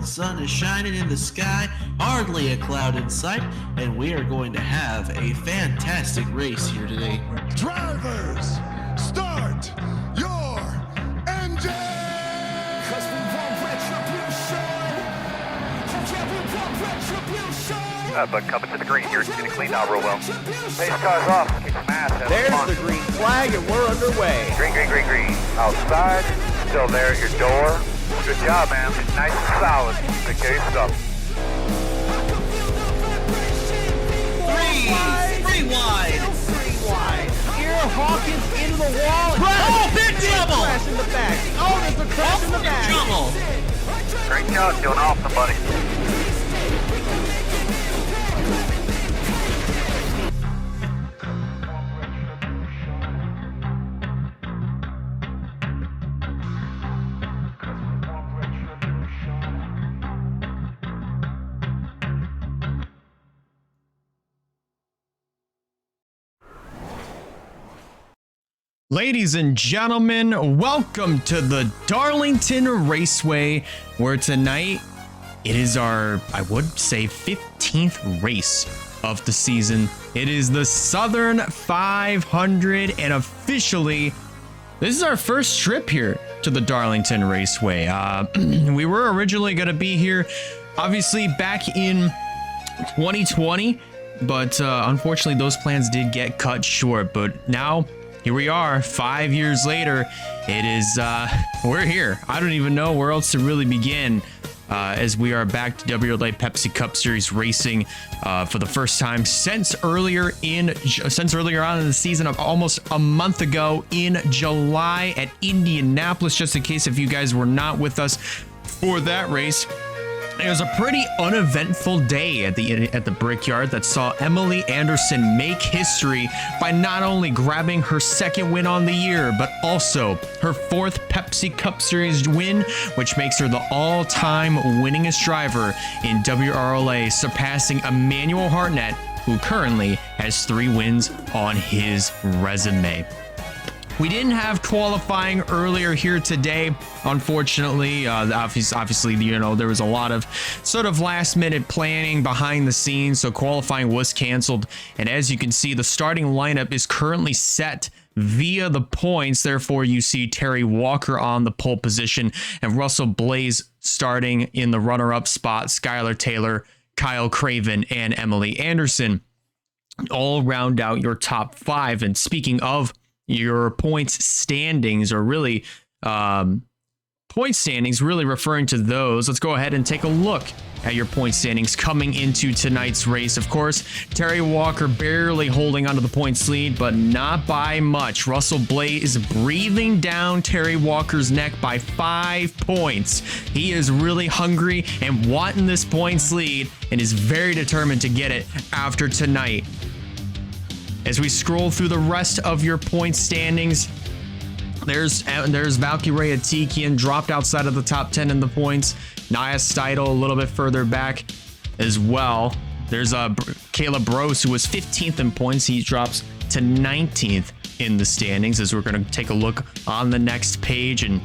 The sun is shining in the sky, hardly a cloud in sight, and we are going to have a fantastic race here today. Drivers, start your engine! Cause we want retribution. Yeah, we want retribution. But coming to the green here, it's getting cleaned out real well. Pace car's off, kick some ass. There's the green flag and we're underway. Green, green, green, green. Outside, still there at your door. Good job, man. Nice and solid. Good carry stuff. Three wide. Here, Hawkins into the wall. Oh, big trouble! Crash in the back. Oh, there's a crash in the back. Trouble. Great job, doing awesome, buddy. Ladies and gentlemen, welcome to the Darlington Raceway, where tonight it is our, I would say, 15th race of the season. It is the Southern 500, and officially, this is our first trip here to the Darlington Raceway. We were originally going to be here, obviously, back in 2020, but unfortunately, those plans did get cut short, but now here we are, 5 years later. It is, we're here. I don't even know where else to really begin, as we are back to WRLA Pepsi Cup Series racing for the first time since earlier on in the season, of almost a month ago in July at Indianapolis. Just in case if you guys were not with us for that race, it was a pretty uneventful day at the Brickyard that saw Emily Anderson make history by not only grabbing her second win on the year, but also her fourth Pepsi Cup Series win, which makes her the all-time winningest driver in WRLA, surpassing Emmanuel Hartnett, who currently has 3 wins on his resume. We didn't have qualifying earlier here today, unfortunately. Obviously, you know, there was a lot of sort of last-minute planning behind the scenes, so qualifying was canceled. And as you can see, the starting lineup is currently set via the points. Therefore, you see Terry Walker on the pole position and Russell Blaze starting in the runner-up spot. Skylar Taylor, Kyle Craven, and Emily Anderson all round out your top 5. And speaking of your points standings, or really point standings, really referring to those, let's go ahead and take a look at your point standings coming into tonight's race. Of course, Terry Walker barely holding onto the points lead, but not by much. Russell Blaze breathing down Terry Walker's neck by 5 points. He is really hungry and wanting this points lead, and is very determined to get it after tonight. As we scroll through the rest of your point standings, there's Valkyrie Atikian dropped outside of the top 10 in the points. Naya Steidel a little bit further back as well. There's Caleb Brose, who was 15th in points. He drops to 19th in the standings, as we're going to take a look on the next page. And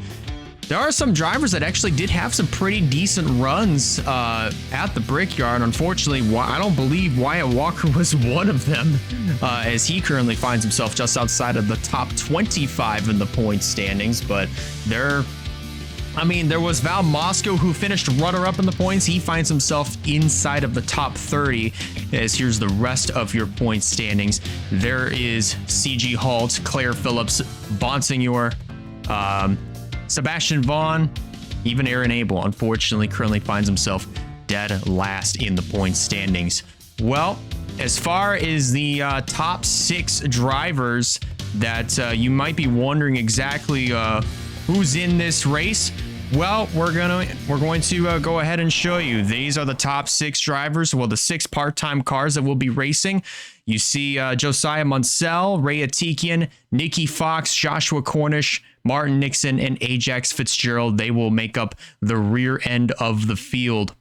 there are some drivers that actually did have some pretty decent runs at the Brickyard. Unfortunately, I don't believe Wyatt Walker was one of them, as he currently finds himself just outside of the top 25 in the point standings. But there was Val Moscow, who finished runner-up in the points. He finds himself inside of the top 30, as here's the rest of your point standings. There is CG Halt, Claire Phillips, Bonsignor, Sebastian Vaughn, even Aaron Abel, unfortunately, currently finds himself dead last in the point standings. Well, as far as the top 6 drivers that you might be wondering exactly who's in this race, well, we're going to go ahead and show you. These are the top 6 drivers. Well, the 6 part-time cars that will be racing. You see Josiah Munsell, Ray Atikian, Nikki Fox, Joshua Cornish, Martin Nixon, and Ajax Fitzgerald. They will make up the rear end of the field.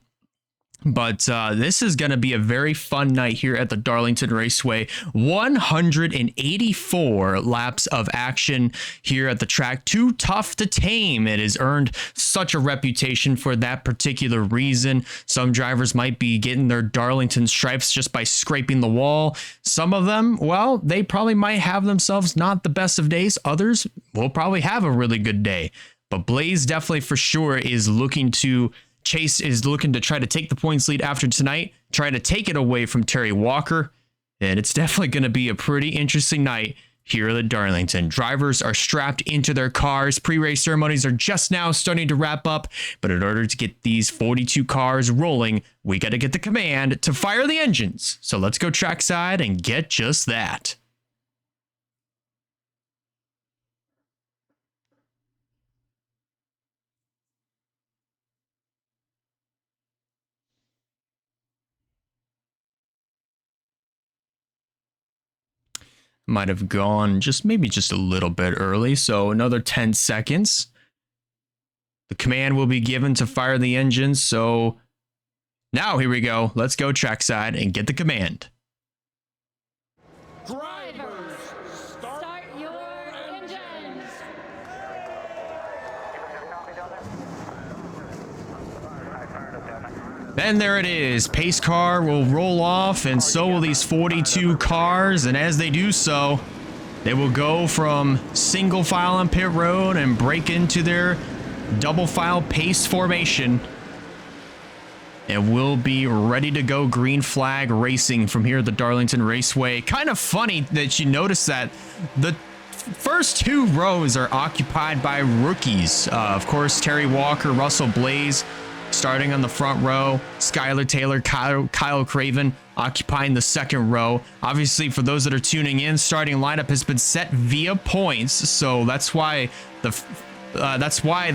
But this is going to be a very fun night here at the Darlington Raceway. 184 laps of action here at the track. Too tough to tame. It has earned such a reputation for that particular reason. Some drivers might be getting their Darlington stripes just by scraping the wall. Some of them, well, they probably might have themselves not the best of days. Others will probably have a really good day. But Blaze definitely for sure is looking to try to take the points lead after tonight, try to take it away from Terry Walker, and it's definitely going to be a pretty interesting night here at Darlington. Drivers are strapped into their cars. Pre-race ceremonies are just now starting to wrap up, but in order to get these 42 cars rolling, we got to get the command to fire the engines. So let's go trackside and get just that. Might have gone maybe just a little bit early, so another 10 seconds. The command will be given to fire the engines, so now here we go. Let's go trackside and get the command. Drivers, start your engines. And there it is. Pace car will roll off, and so will these 42 cars. And as they do so, they will go from single file on pit road and break into their double file pace formation. And we'll be ready to go green flag racing from here at the Darlington Raceway. Kind of funny that you notice that the first two rows are occupied by rookies. Of course, Terry Walker, Russell Blaze, starting on the front row, Skylar Taylor, Kyle Craven occupying the second row. Obviously, for those that are tuning in, starting lineup has been set via points, so that's why the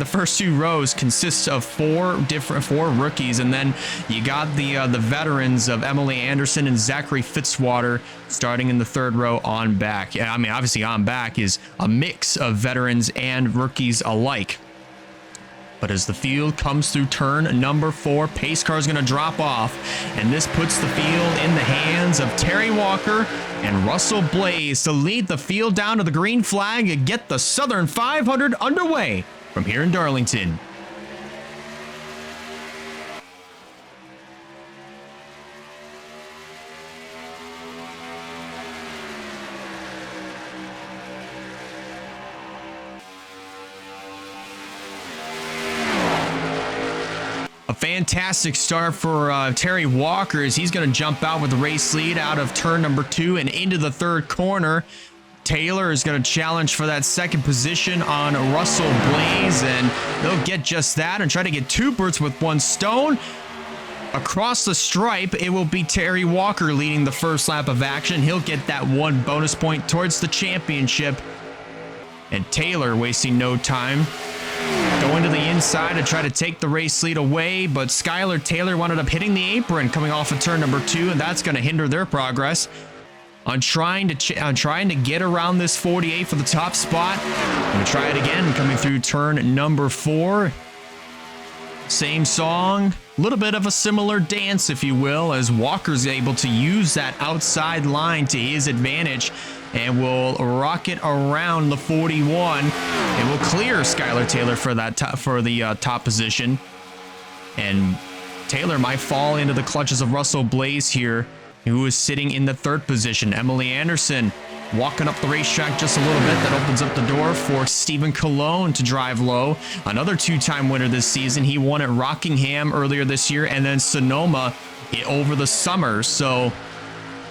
first two rows consist of four rookies, and then you got the veterans of Emily Anderson and Zachary Fitzwater starting in the third row on back. I mean, obviously on back is a mix of veterans and rookies alike. But as the field comes through turn number 4, pace car is going to drop off, and this puts the field in the hands of Terry Walker and Russell Blaze to lead the field down to the green flag and get the Southern 500 underway from here in Darlington. A fantastic start for Terry Walker as he's going to jump out with the race lead out of turn number 2 and into the third corner. Taylor is going to challenge for that second position on Russell Blaze, and they'll get just that and try to get two birds with one stone. Across the stripe, it will be Terry Walker leading the first lap of action. He'll get that one bonus point towards the championship. And Taylor wasting no time, going to the inside to try to take the race lead away, but Skylar Taylor wound up hitting the apron coming off of turn number 2, and that's going to hinder their progress on trying to get around this 48 for the top spot. Going to try it again coming through turn number 4. Same song, a little bit of a similar dance, if you will, as Walker's able to use that outside line to his advantage and will rocket around the 41 and will clear Skylar Taylor for that top position. And Taylor might fall into the clutches of Russell Blaze here, who is sitting in the third position. Emily Anderson walking up the racetrack just a little bit. That opens up the door for Stephen Colon to drive low. Another two-time winner this season. He won at Rockingham earlier this year and then Sonoma over the summer. So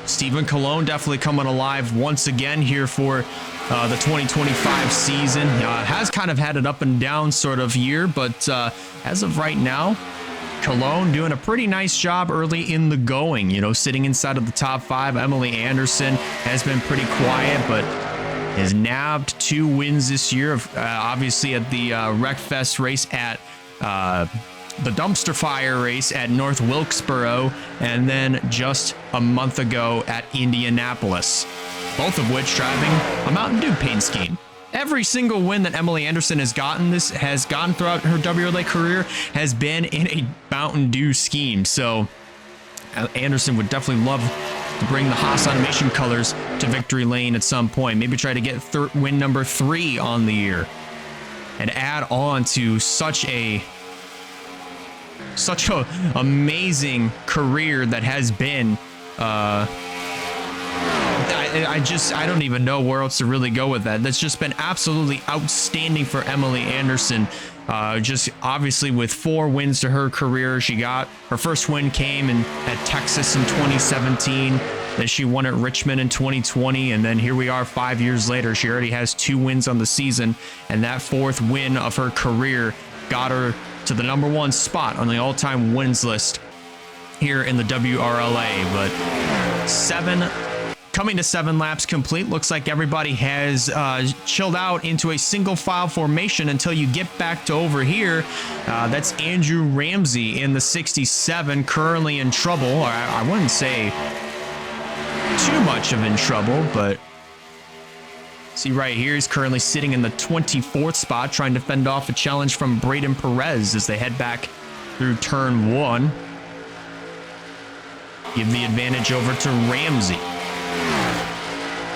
Stephen Colon definitely coming alive once again here for the 2025 season. Has kind of had an up and down sort of year, but as of right now, Cologne doing a pretty nice job early in the going, sitting inside of the top 5. Emily Anderson has been pretty quiet, but has nabbed 2 wins this year, obviously at the Wreckfest race at the dumpster fire race at North Wilkesboro, and then just a month ago at Indianapolis, both of which driving a Mountain Dew paint scheme. Every single win that Emily Anderson has gotten throughout her WRLA career has been in a Mountain Dew scheme. So Anderson would definitely love to bring the Haas Automation colors to victory lane at some point. Maybe try to get win number 3 on the year and add on to such a amazing career that has been. I don't even know where else to really go with that. That's just been absolutely outstanding for Emily Anderson. Just obviously with 4 wins to her career. She got her first win came at Texas in 2017. Then she won at Richmond in 2020. And then here we are 5 years later. She already has 2 wins on the season. And that 4th win of her career got her to the #1 spot on the all-time wins list here in the WRLA. But coming to 7 laps complete, looks like everybody has chilled out into a single file formation until you get back to over here. That's Andrew Ramsey in the 67, currently in trouble. I wouldn't say too much of in trouble, but see right here, he's currently sitting in the 24th spot, trying to fend off a challenge from Braden Perez as they head back through turn 1. Give the advantage over to Ramsey.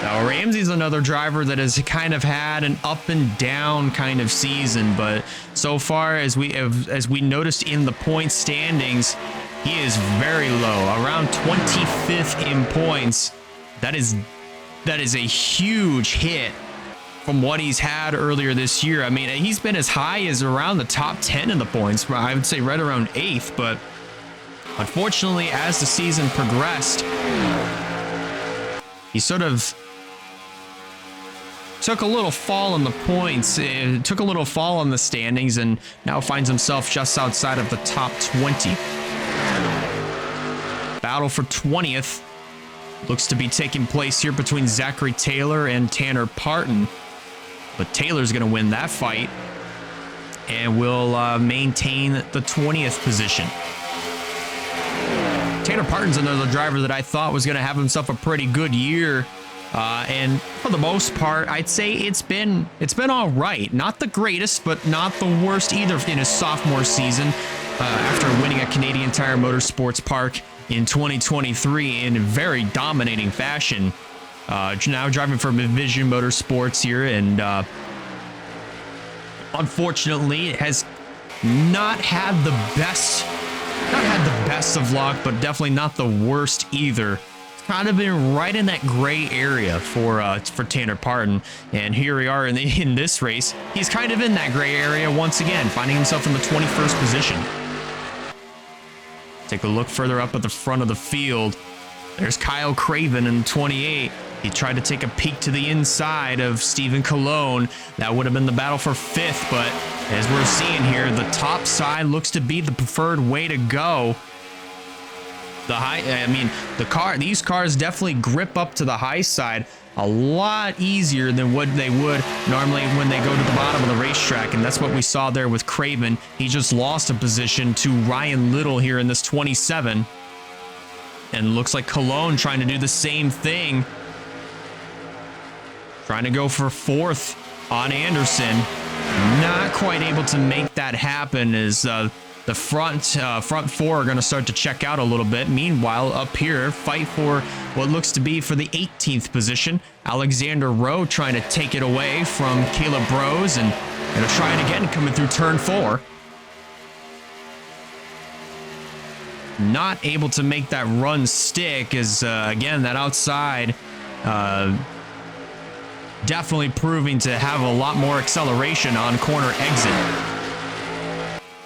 Now, Ramsey's another driver that has kind of had an up and down kind of season, but so far as we noticed in the point standings, he is very low, around 25th in points. That is a huge hit from what he's had earlier this year. I mean, he's been as high as around the top 10 in the points. I would say right around 8th, but unfortunately, as the season progressed, he sort of took a little fall in the points, took a little fall in the standings, and now finds himself just outside of the top 20. Battle for 20th looks to be taking place here between Zachary Taylor and Tanner Parton. But Taylor's going to win that fight and will maintain the 20th position. Tanner Parton's another driver that I thought was going to have himself a pretty good year. And for the most part, I'd say it's been all right. Not the greatest, but not the worst either in his sophomore season. After winning at Canadian Tire Motorsports Park in 2023 in a very dominating fashion. Now driving for Vision Motorsports here, and unfortunately has not had the best of luck, but definitely not the worst either. Kind of been right in that gray area for Tanner Parton, and here we are in this race. He's kind of in that gray area once again, finding himself in the 21st position. Take a look further up at the front of the field. There's Kyle Craven in 28. He tried to take a peek to the inside of Stephen Colon. That would have been the battle for 5th, but as we're seeing here, the top side looks to be the preferred way to go. These cars definitely grip up to the high side a lot easier than what they would normally when they go to the bottom of the racetrack, and that's what we saw there with Craven. He just lost a position to Ryan Little here in this 27, and looks like Cologne trying to do the same thing, trying to go for 4th on Anderson. Not quite able to make that happen as the front 4 are going to start to check out a little bit. Meanwhile, up here, fight for what looks to be for the 18th position. Alexander Rowe trying to take it away from Caleb Rose, and going to try it again coming through turn 4. Not able to make that run stick as, again, that outside definitely proving to have a lot more acceleration on corner exit.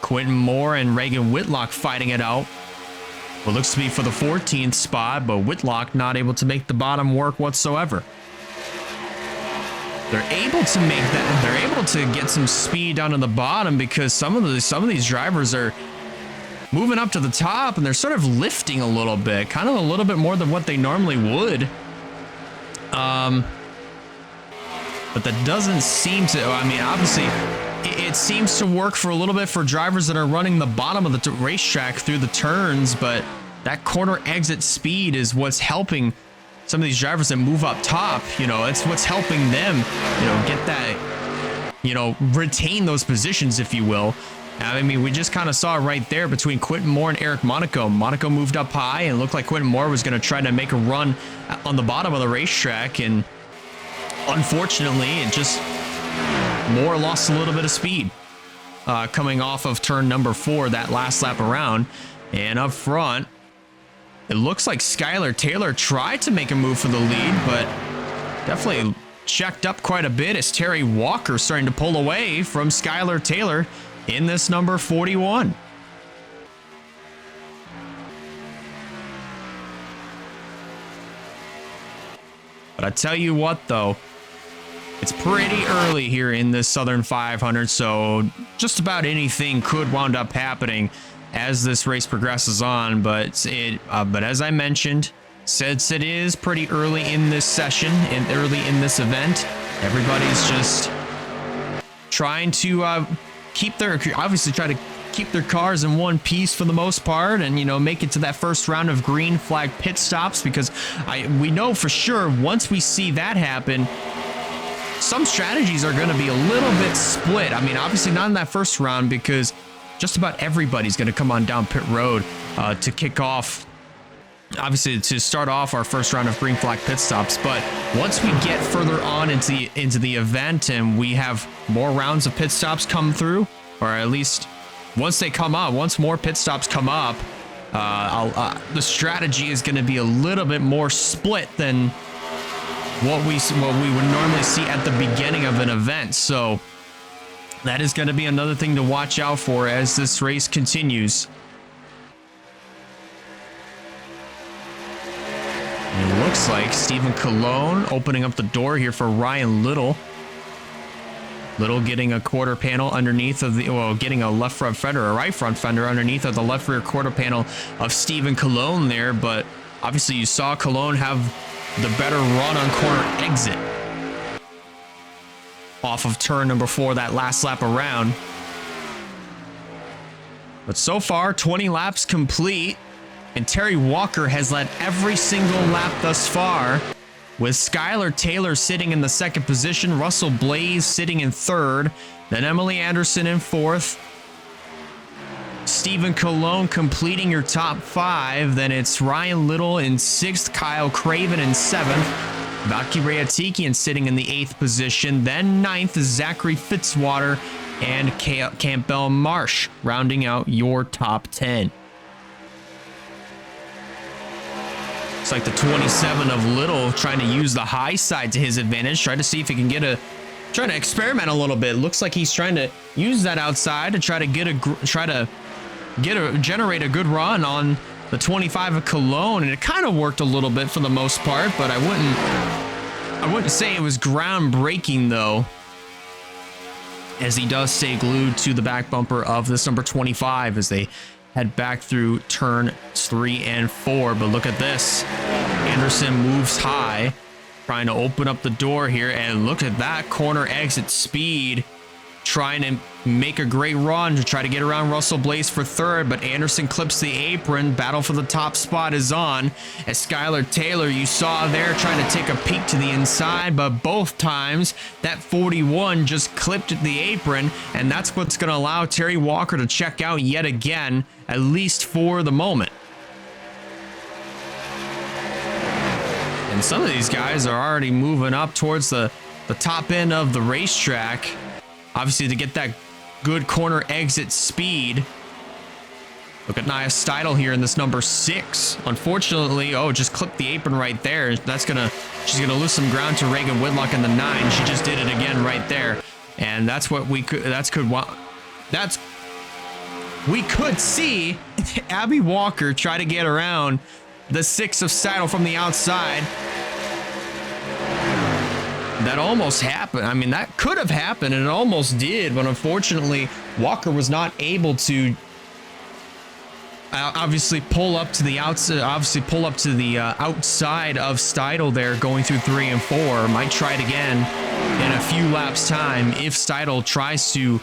Quentin Moore and Reagan Whitlock fighting it out. What looks to be for the 14th spot, but Whitlock not able to make the bottom work whatsoever. They're able to make that. They're able to get some speed down to the bottom because some of these drivers are moving up to the top and they're sort of lifting a little bit, kind of a little bit more than what they normally would. But that doesn't seem to. I mean, obviously, it seems to work for a little bit for drivers that are running the bottom of the racetrack through the turns, but that corner exit speed is what's helping some of these drivers that move up top, it's what's helping them, get that, retain those positions, if you will. I mean, we just kind of saw it right there between Quentin Moore and Eric Monaco. Monaco moved up high and looked like Quentin Moore was going to try to make a run on the bottom of the racetrack. And unfortunately, it just Moore lost a little bit of speed coming off of turn number 4, that last lap around. And up front, it looks like Skylar Taylor tried to make a move for the lead, but definitely checked up quite a bit as Terry Walker starting to pull away from Skylar Taylor in this number 41. But I tell you what, though, it's pretty early here in this Southern 500, so just about anything could wound up happening as this race progresses on. But as I mentioned, since it is pretty early in this session and early in this event, everybody's just trying to try to keep their cars in one piece for the most part, and make it to that first round of green flag pit stops, because we know for sure once we see that happen, some strategies are going to be a little bit split. I mean, obviously not in that first round, because just about everybody's going to come on down pit road to kick off, obviously to start off our first round of green flag pit stops. But once we get further on into the event and we have more rounds of pit stops come through, or at least once they come up, once more pit stops come up, the strategy is going to be a little bit more split than what we would normally see at the beginning of an event. So that is going to be another thing to watch out for as this race continues. And it looks like Stephen Colon opening up the door here for Ryan Little. Little getting a quarter panel underneath of getting a left front fender, a right front fender underneath of the left rear quarter panel of Stephen Colon there. But obviously you saw Colon have the better run on corner exit off of turn number 4, that last lap around. But so far, 20 laps complete, and Terry Walker has led every single lap thus far, with Skylar Taylor sitting in the 2nd position, Russell Blaze sitting in 3rd, then Emily Anderson in 4th, Stephen Colon completing your top 5, then it's Ryan Little in 6th, Kyle Craven in 7th, Valkyrie Atikian sitting in the 8th position, then 9th is Zachary Fitzwater and Campbell Marsh rounding out your top 10. It's like the 27 of Little trying to use the high side to his advantage, try to see if he can trying to experiment a little bit. Looks like he's trying to use that outside to generate a good run on the 25 of Cologne, and it kind of worked a little bit for the most part, but I wouldn't say it was groundbreaking though, as he does stay glued to the back bumper of this number 25 as they head back through turn 3 and 4. But look at this, Anderson moves high, trying to open up the door here, and look at that corner exit speed, trying to make a great run to try to get around Russell Blaze for 3rd, but Anderson clips the apron. Battle for the top spot is on, as Skylar Taylor, you saw there, trying to take a peek to the inside, but both times that 41 just clipped the apron, and that's what's going to allow Terry Walker to check out yet again, at least for the moment. And some of these guys are already moving up towards the top end of the racetrack, obviously to get that good corner exit speed. Look at Nia Steidel here in this number 6. Unfortunately, just clipped the apron right there. She's gonna lose some ground to Reagan Whitlock in the 9. She just did it again right there, and that's what we could see Abby Walker try to get around the 6 of Steidel from the outside. That almost happened. I mean, that could have happened, and it almost did, but unfortunately, Walker was not able to obviously pull up to the outside. Outside of Steidel there, going through 3 and 4. Might try it again in a few laps' time if Steidel tries to,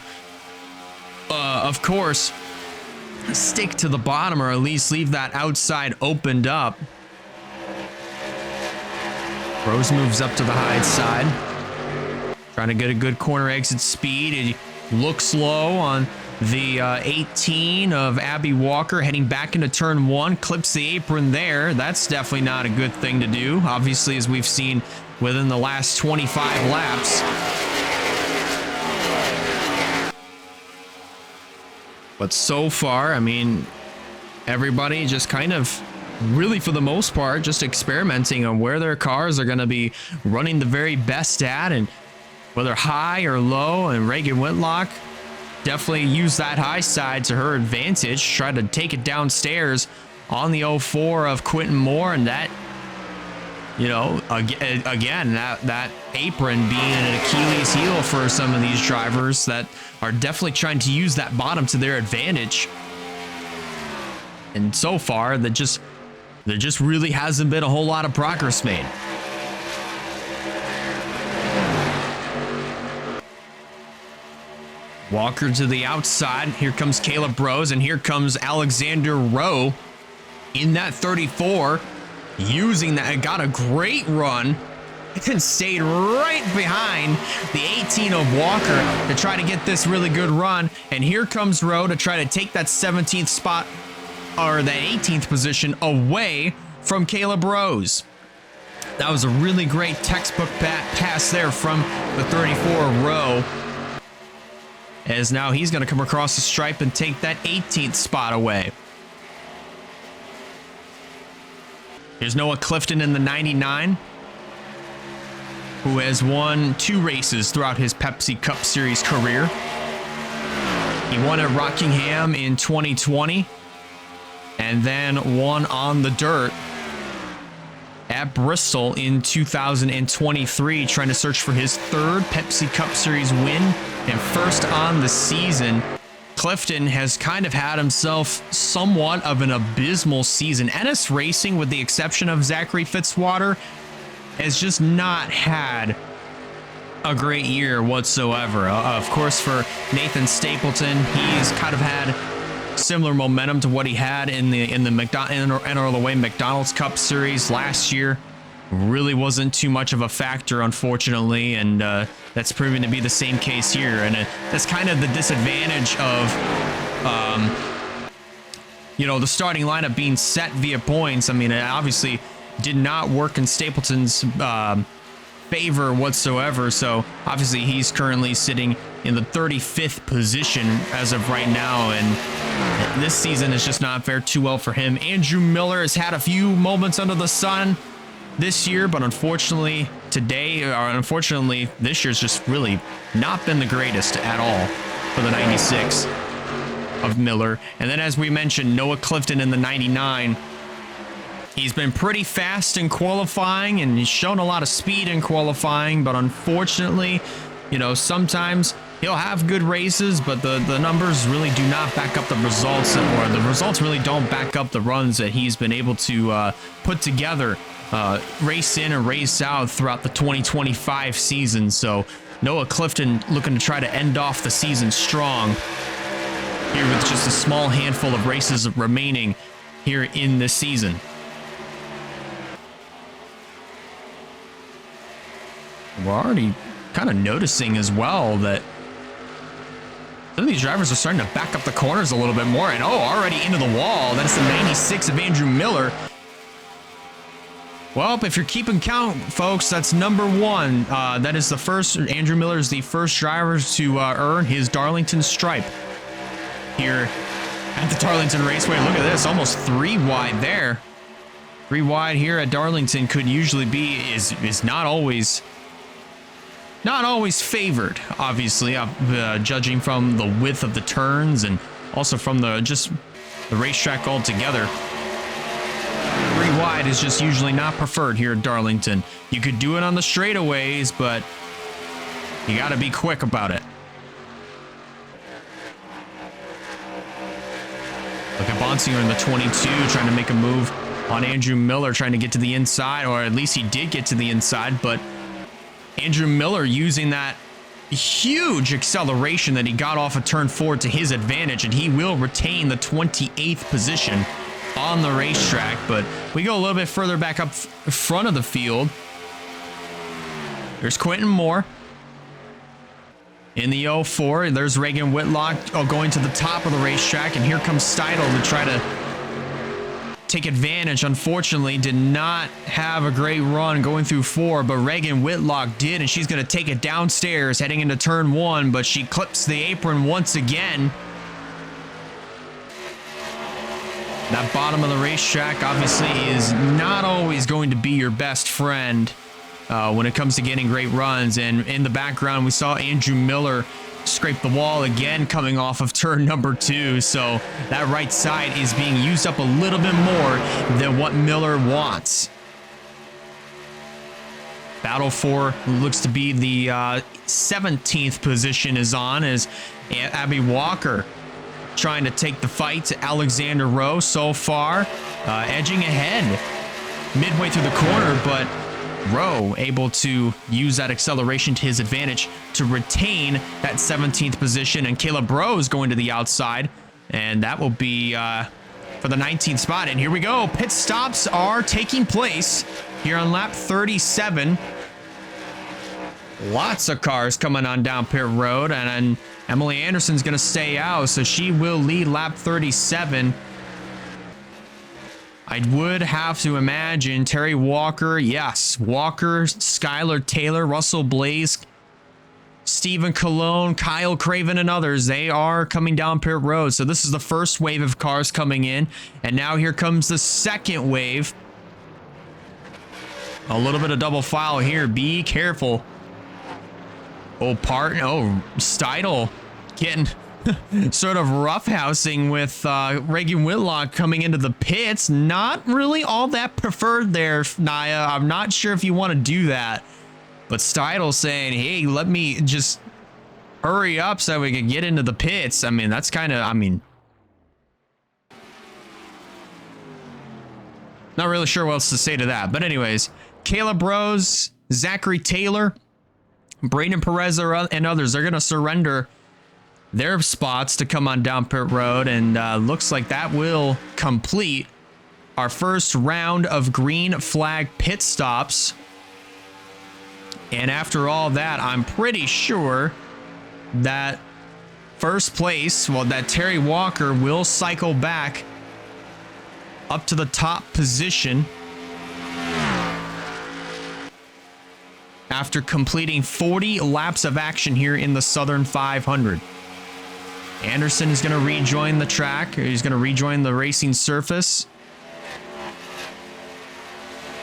of course, stick to the bottom, or at least leave that outside opened up. Rose moves up to the high side, trying to get a good corner exit speed. He looks low on the 18 of Abby Walker, heading back into turn 1, clips the apron there. That's definitely not a good thing to do, obviously, as we've seen within the last 25 laps. But so far, I mean, everybody just kind of, really for the most part, just experimenting on where their cars are going to be running the very best at, and whether high or low. And Reagan Whitlock definitely used that high side to her advantage, tried to take it downstairs on the 04 of Quentin Moore, and that, you know, again, that apron being an Achilles heel for some of these drivers that are definitely trying to use that bottom to their advantage. And so far, there just really hasn't been a whole lot of progress made. Walker to the outside. Here comes Caleb Rose, and here comes Alexander Rowe in that 34, using that. Got a great run and stayed right behind the 18 of Walker to try to get this really good run. And here comes Rowe to try to take that 17th spot, or that 18th position, away from Caleb Rose. That was a really great textbook pass there from the 34 Rowe, as now he's going to come across the stripe and take that 18th spot away. Here's Noah Clifton in the 99, who has won 2 races throughout his Pepsi Cup Series career. He won at Rockingham in 2020, and then won on the dirt at Bristol in 2023, trying to search for his 3rd Pepsi Cup Series win and 1st on the season. Clifton has kind of had himself somewhat of an abysmal season. Ennis Racing, with the exception of Zachary Fitzwater, has just not had a great year whatsoever. Of course, for Nathan Stapleton, he's kind of had similar momentum to what he had in the NRLA McDonald's Cup Series last year. Really wasn't too much of a factor, unfortunately, and that's proven to be the same case here. And that's kind of the disadvantage of the starting lineup being set via points. I mean, it obviously did not work in Stapleton's favor whatsoever. So obviously he's currently sitting in the 35th position as of right now, and this season has just not fared too well for him. Andrew Miller has had a few moments under the sun this year, but unfortunately this year's just really not been the greatest at all for the 96 of Miller. And then, as we mentioned, Noah Clifton in the 99. He's been pretty fast in qualifying, and he's shown a lot of speed in qualifying, but unfortunately, sometimes he'll have good races, but the numbers really do not back up the results, or the results really don't back up the runs that he's been able to put together, race in and race out throughout the 2025 season. So Noah Clifton looking to try to end off the season strong here with just a small handful of races remaining here in this season. We're already kind of noticing as well that some of these drivers are starting to back up the corners a little bit more, and already into the wall. That's the 96 of Andrew Miller. Well, if you're keeping count, folks, that's number 1. That is the first. Andrew Miller is the first driver to earn his Darlington stripe here at the Darlington Raceway. Look at this, almost 3 wide there. 3 wide here at Darlington could usually be is not always favored, obviously, judging from the width of the turns and also from the racetrack altogether. 3 wide is just usually not preferred here at Darlington. You could do it on the straightaways, but you got to be quick about it. Look at Bonsinger in the 22 trying to make a move on Andrew Miller, trying to get to the inside, or at least he did get to the inside, but Andrew Miller using that huge acceleration that he got off of turn 4 to his advantage, and he will retain the 28th position on the racetrack. But we go a little bit further back up front of the field. There's Quentin Moore. In the 04, there's Reagan Whitlock going to the top of the racetrack, and here comes Steidl to try to take advantage. Unfortunately, did not have a great run going through 4, but Reagan Whitlock did, and she's going to take it downstairs heading into turn 1, but she clips the apron once again. That bottom of the racetrack obviously is not always going to be your best friend when it comes to getting great runs. And in the background, we saw Andrew Miller scrape the wall again coming off of turn number 2. So that right side is being used up a little bit more than what Miller wants. Battle for looks to be the 17th position is on as Abby Walker trying to take the fight to Alexander Rowe so far, edging ahead midway through the corner, but Rowe able to use that acceleration to his advantage to retain that 17th position, and Caleb Rose going to the outside, and that will be for the 19th spot. And here we go. Pit stops are taking place here on lap 37. Lots of cars coming on down pit road, and Emily Anderson's going to stay out, so she will lead lap 37. I would have to imagine Terry Walker, yes, Walker, Skylar Taylor, Russell Blaze, Stephen Colon, Kyle Craven, and others, they are coming down pit road. So this is the first wave of cars coming in, and now here comes the second wave. A little bit of double file here. Be careful. Oh, Steidl getting sort of roughhousing with Reagan Whitlock coming into the pits. Not really all that preferred there, Naya. I'm not sure if you want to do that. But Steidl saying, hey, let me just hurry up so we can get into the pits. I mean, that's kind of, not really sure what else to say to that. But anyways, Caleb Rose, Zachary Taylor, Braden Perez and others are going to surrender their spots to come on down pit road, and looks like that will complete our first round of green flag pit stops. And after all that, I'm pretty sure that first place, well, that Terry Walker will cycle back up to the top position after completing 40 laps of action here in the Southern 500. Anderson is going to rejoin the track. He's going to rejoin the racing surface.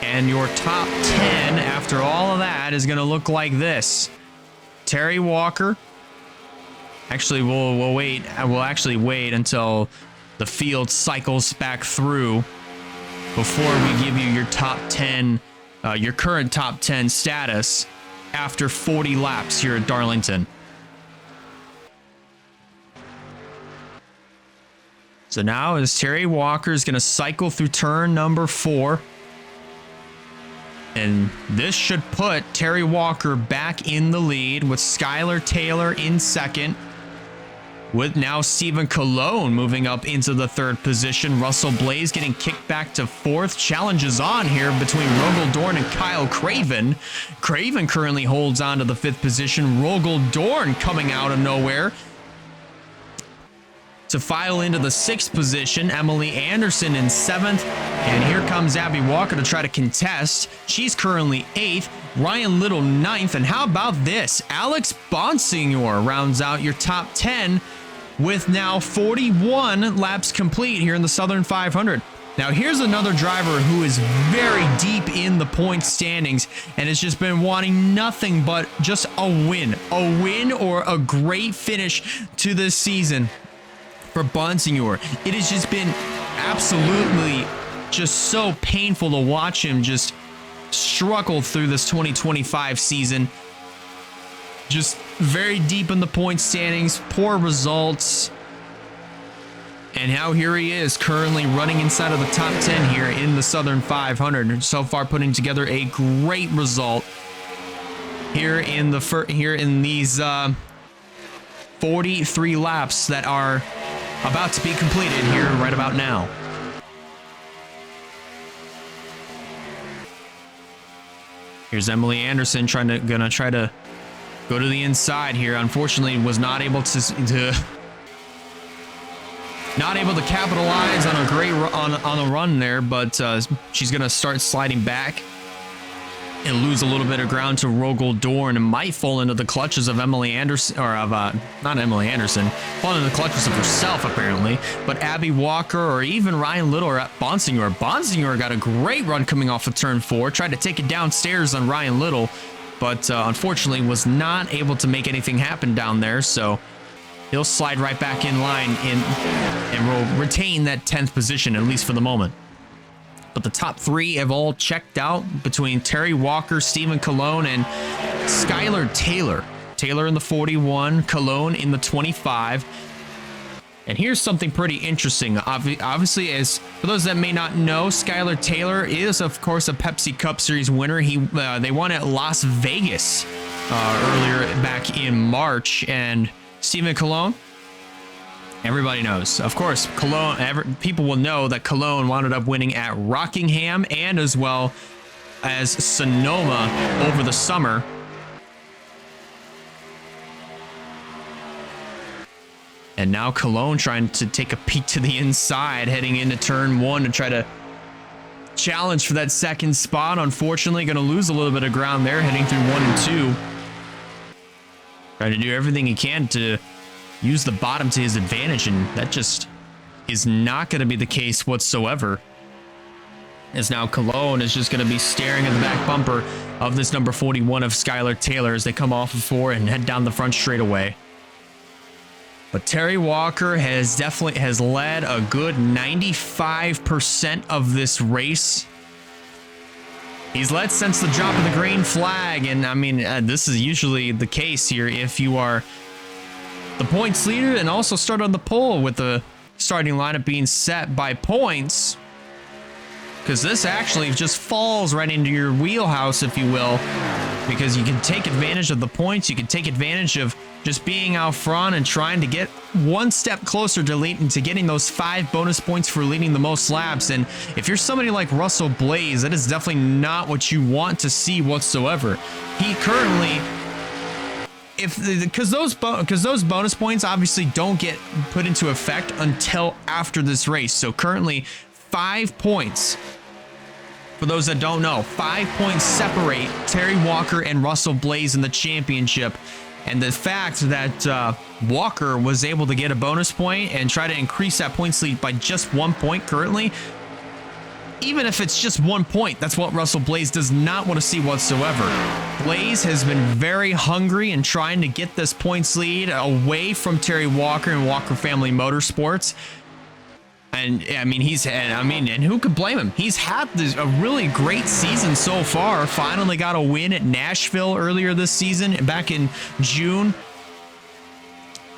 And your top 10 after all of that is going to look like this. Terry Walker. Actually, we'll wait. We'll actually wait until the field cycles back through before we give you your top 10, your current top 10 status after 40 laps here at Darlington. So now as Terry Walker is going to cycle through turn number 4. And this should put Terry Walker back in the lead with Skylar Taylor in second. With now Stephen Colon moving up into the 3rd position. Russell Blaze getting kicked back to 4th. Challenges on here between Rogel Dorn and Kyle Craven. Craven currently holds on to the 5th position. Rogel Dorn coming out of nowhere to file into the 6th position. Emily Anderson in 7th. And here comes Abby Walker to try to contest. She's currently 8th. Ryan Little 9th. And how about this? Alex Bonsignor rounds out your top 10 with now 41 laps complete here in the Southern 500. Now here's another driver who is very deep in the point standings and has just been wanting nothing but just a win or a great finish to this season. For Bonsignor, it has just been absolutely just so painful to watch him just struggle through this 2025 season. Just very deep in the point standings, poor results. And now here he is currently running inside of the top 10 here in the Southern 500. So far putting together a great result here in these 43 laps that are about to be completed here right about now. Here's Emily Anderson gonna try to go to the inside here. Unfortunately, was not able to capitalize on a great on a run there, but she's gonna start sliding back and lose a little bit of ground to Rogel Dorn and might fall into the clutches of Emily Anderson, or of not Emily Anderson, fall into the clutches of herself apparently. But Abby Walker or even Ryan Little are at Bonsignor. Bonsignor got a great run coming off of turn 4, tried to take it downstairs on Ryan Little, but unfortunately was not able to make anything happen down there. So he'll slide right back in line and will retain that 10th position, at least for the moment. But the top 3 have all checked out between Terry Walker, Stephen Colon, and Skylar Taylor. Taylor in the 41, Colon in the 25. And here's something pretty interesting. Obviously, as for those that may not know, Skylar Taylor is, of course, a Pepsi Cup Series winner. They won at Las Vegas earlier back in March. And Stephen Colon, everybody knows. Of course, Cologne, people will know that Cologne wound up winning at Rockingham and as well as Sonoma over the summer. And now Cologne trying to take a peek to the inside, heading into turn 1 to try to challenge for that second spot. Unfortunately, going to lose a little bit of ground there, heading through 1 and 2. Trying to do everything he can to use the bottom to his advantage, and that just is not going to be the case whatsoever. As now Cologne is just going to be staring at the back bumper of this number 41 of Skylar Taylor as they come off of 4 and head down the front straightaway. But Terry Walker has led a good 95% of this race. He's led since the drop of the green flag, and I mean, this is usually the case here if you are the points leader and also start on the pole with the starting lineup being set by points, because this actually just falls right into your wheelhouse, if you will, because you can take advantage of the points. You can take advantage of just being out front and trying to get one step closer to getting those 5 bonus points for leading the most laps. And if you're somebody like Russell Blaze, that is definitely not what you want to see whatsoever. He currently, because those bonus points obviously don't get put into effect until after this race. So currently 5 points, for those that don't know, 5 points separate Terry Walker and Russell Blaze in the championship. And the fact that Walker was able to get a bonus point and try to increase that points lead by just 1 point currently, even if it's just 1 point, that's what Russell Blaze does not want to see whatsoever. Blaze has been very hungry and trying to get this points lead away from Terry Walker and Walker Family Motorsports. And I mean, and who could blame him? He's had a really great season so far. Finally got a win at Nashville earlier this season, back in June.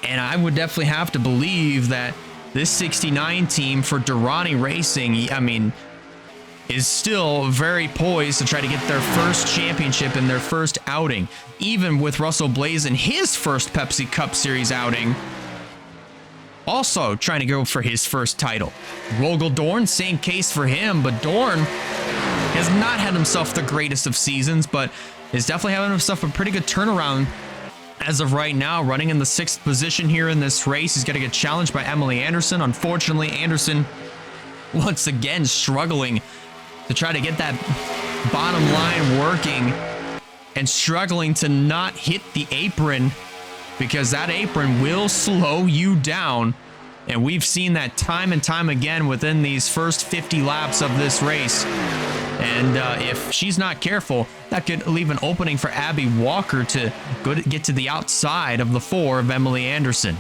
And I would definitely have to believe that this 69 team for Durrani Racing, I mean, is still very poised to try to get their first championship in their first outing. Even with Russell Blaze in his first Pepsi Cup Series outing, also trying to go for his first title. Rogel Dorn, same case for him, but Dorn has not had himself the greatest of seasons, but is definitely having himself a pretty good turnaround as of right now, running in the 6th position here in this race. He's going to get challenged by Emily Anderson. Unfortunately, Anderson once again struggling to try to get that bottom line working and struggling to not hit the apron, because that apron will slow you down. And we've seen that time and time again within these first 50 laps of this race. And if she's not careful, that could leave an opening for Abby Walker to get to the outside of the 4 of Emily Anderson.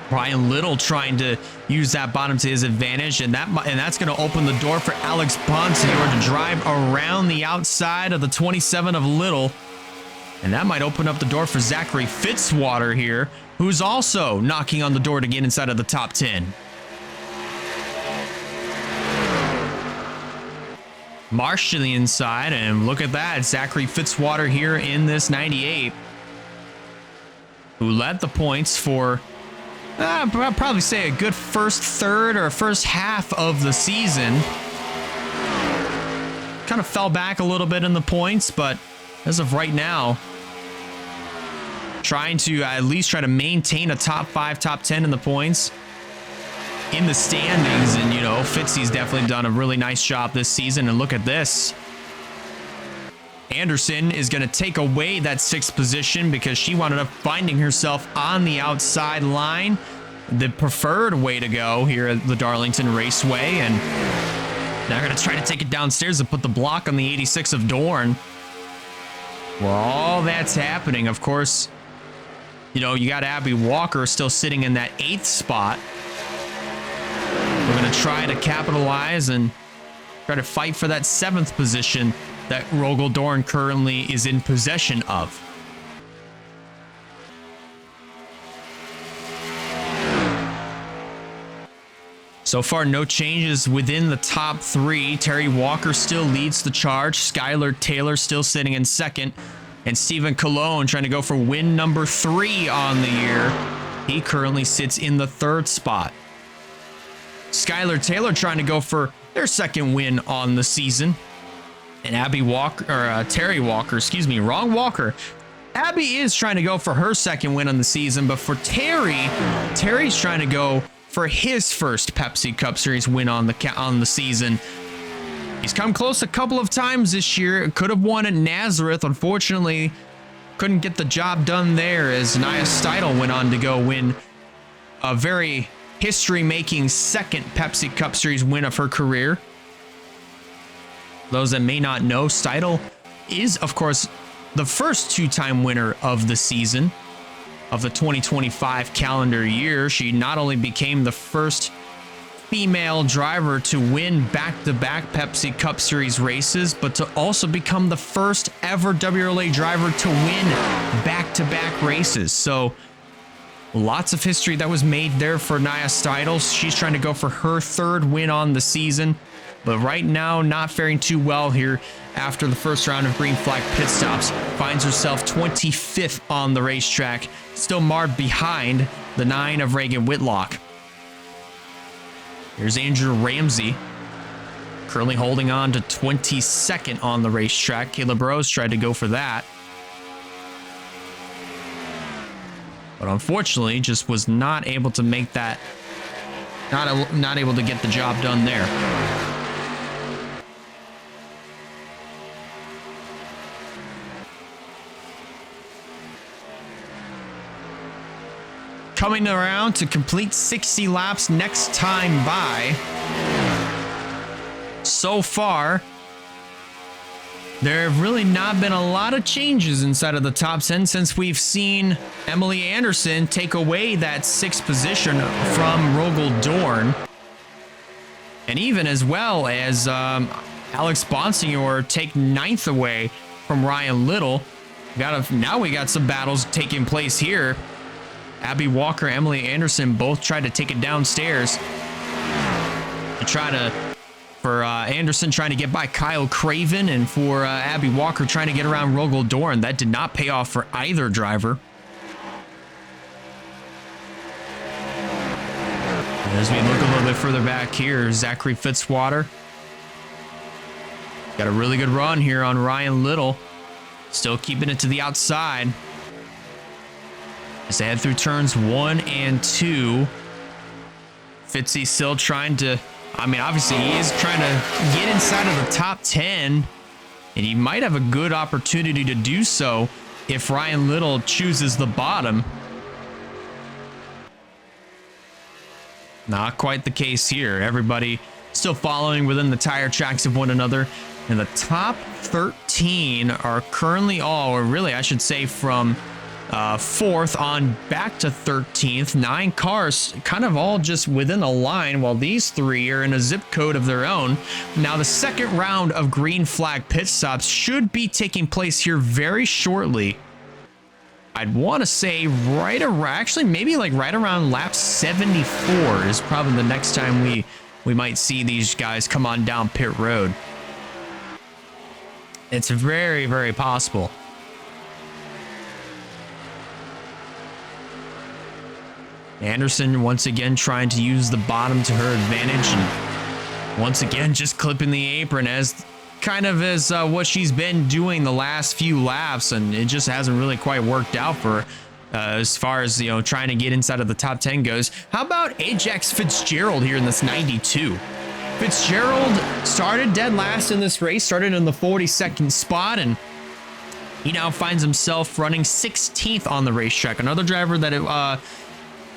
Ryan Little trying to use that bottom to his advantage, and that's going to open the door for Alex Bonsignor to drive around the outside of the 27 of Little. And that might open up the door for Zachary Fitzwater here, who's also knocking on the door to get inside of the top 10. Marsh to the inside, and look at that, Zachary Fitzwater here in this 98, who led the points for, I'd probably say a good first third or first half of the season. kind of fell back a little bit in the points, but as of right now, trying to at least try to maintain a top 5, top 10 in the points in the standings. And, you know, Fitzy's definitely done a really nice job this season. And look at this. Anderson is going to take away that 6th position because she wound up finding herself on the outside line. The preferred way to go here at the Darlington Raceway. And they're going to try to take it downstairs and put the block on the 86 of Dorn. Well, all that's happening, of course, you know, you got Abby Walker still sitting in that 8th spot. We're going to try to capitalize and try to fight for that 7th position that Rogel Dorn currently is in possession of. So far, no changes within the top 3. Terry Walker still leads the charge. Skylar Taylor still sitting in 2nd. And Stephen Cologne trying to go for win number 3 on the year. He currently sits in the 3rd spot. Skylar Taylor trying to go for their 2nd win on the season. And Abby Walker, or Terry Walker, excuse me, wrong Walker. Abby is trying to go for her 2nd win on the season, but for Terry's trying to go for his first Pepsi Cup Series win on the season. He's come close a couple of times this year. Could have won at Nazareth. Unfortunately, couldn't get the job done there as Nia Steidel went on to go win a very history-making 2nd Pepsi Cup Series win of her career. Those that may not know, Steidel is, of course, the first 2-time winner of the season of the 2025 calendar year. She not only became the first female driver to win back-to-back Pepsi Cup Series races, but to also become the first ever WRLA driver to win back-to-back races. So lots of history that was made there for Nia Steidel. She's trying to go for her 3rd win on the season, but right now not faring too well here after the first round of green flag pit stops. Finds herself 25th on the racetrack, still marred behind the 9 of Reagan Whitlock. Here's Andrew Ramsey, currently holding on to 22nd on the racetrack. Caleb Rose tried to go for that, but unfortunately just was not able to make that, not able to get the job done there. Coming around to complete 60 laps next time by. So far, there have really not been a lot of changes inside of the top 10 since we've seen Emily Anderson take away that 6th position from Rogel Dorn. And even as well as Alex Bonsignor take 9th away from Ryan Little. Now we got some battles taking place here. Abby Walker, Emily Anderson both tried to take it downstairs. For Anderson trying to get by Kyle Craven, and for Abby Walker trying to get around Rogel Dorn. That did not pay off for either driver. And as we look a little bit further back here, Zachary Fitzwater got a really good run here on Ryan Little. Still keeping it to the outside. As they head through turns 1 and 2, Fitzy still trying to, obviously he is trying to get inside of the top 10, and he might have a good opportunity to do so if Ryan Little chooses the bottom. Not quite the case here. Everybody still following within the tire tracks of one another, and the top 13 are currently all, or really I should say from 4th on back to 13th. 9 cars kind of all just within a line, while these 3 are in a zip code of their own. Now the 2nd round of green flag pit stops should be taking place here very shortly. I'd want to say right around, actually maybe like right around lap 74 is probably the next time we might see these guys come on down pit road. It's very, very possible. Anderson once again trying to use the bottom to her advantage, and once again just clipping the apron as kind of as what she's been doing the last few laps, and it just hasn't really quite worked out for her as far as, trying to get inside of the top 10 goes. How about Ajax Fitzgerald here in this 92? Fitzgerald started dead last in this race, started in the 42nd spot, and he now finds himself running 16th on the racetrack. Another driver that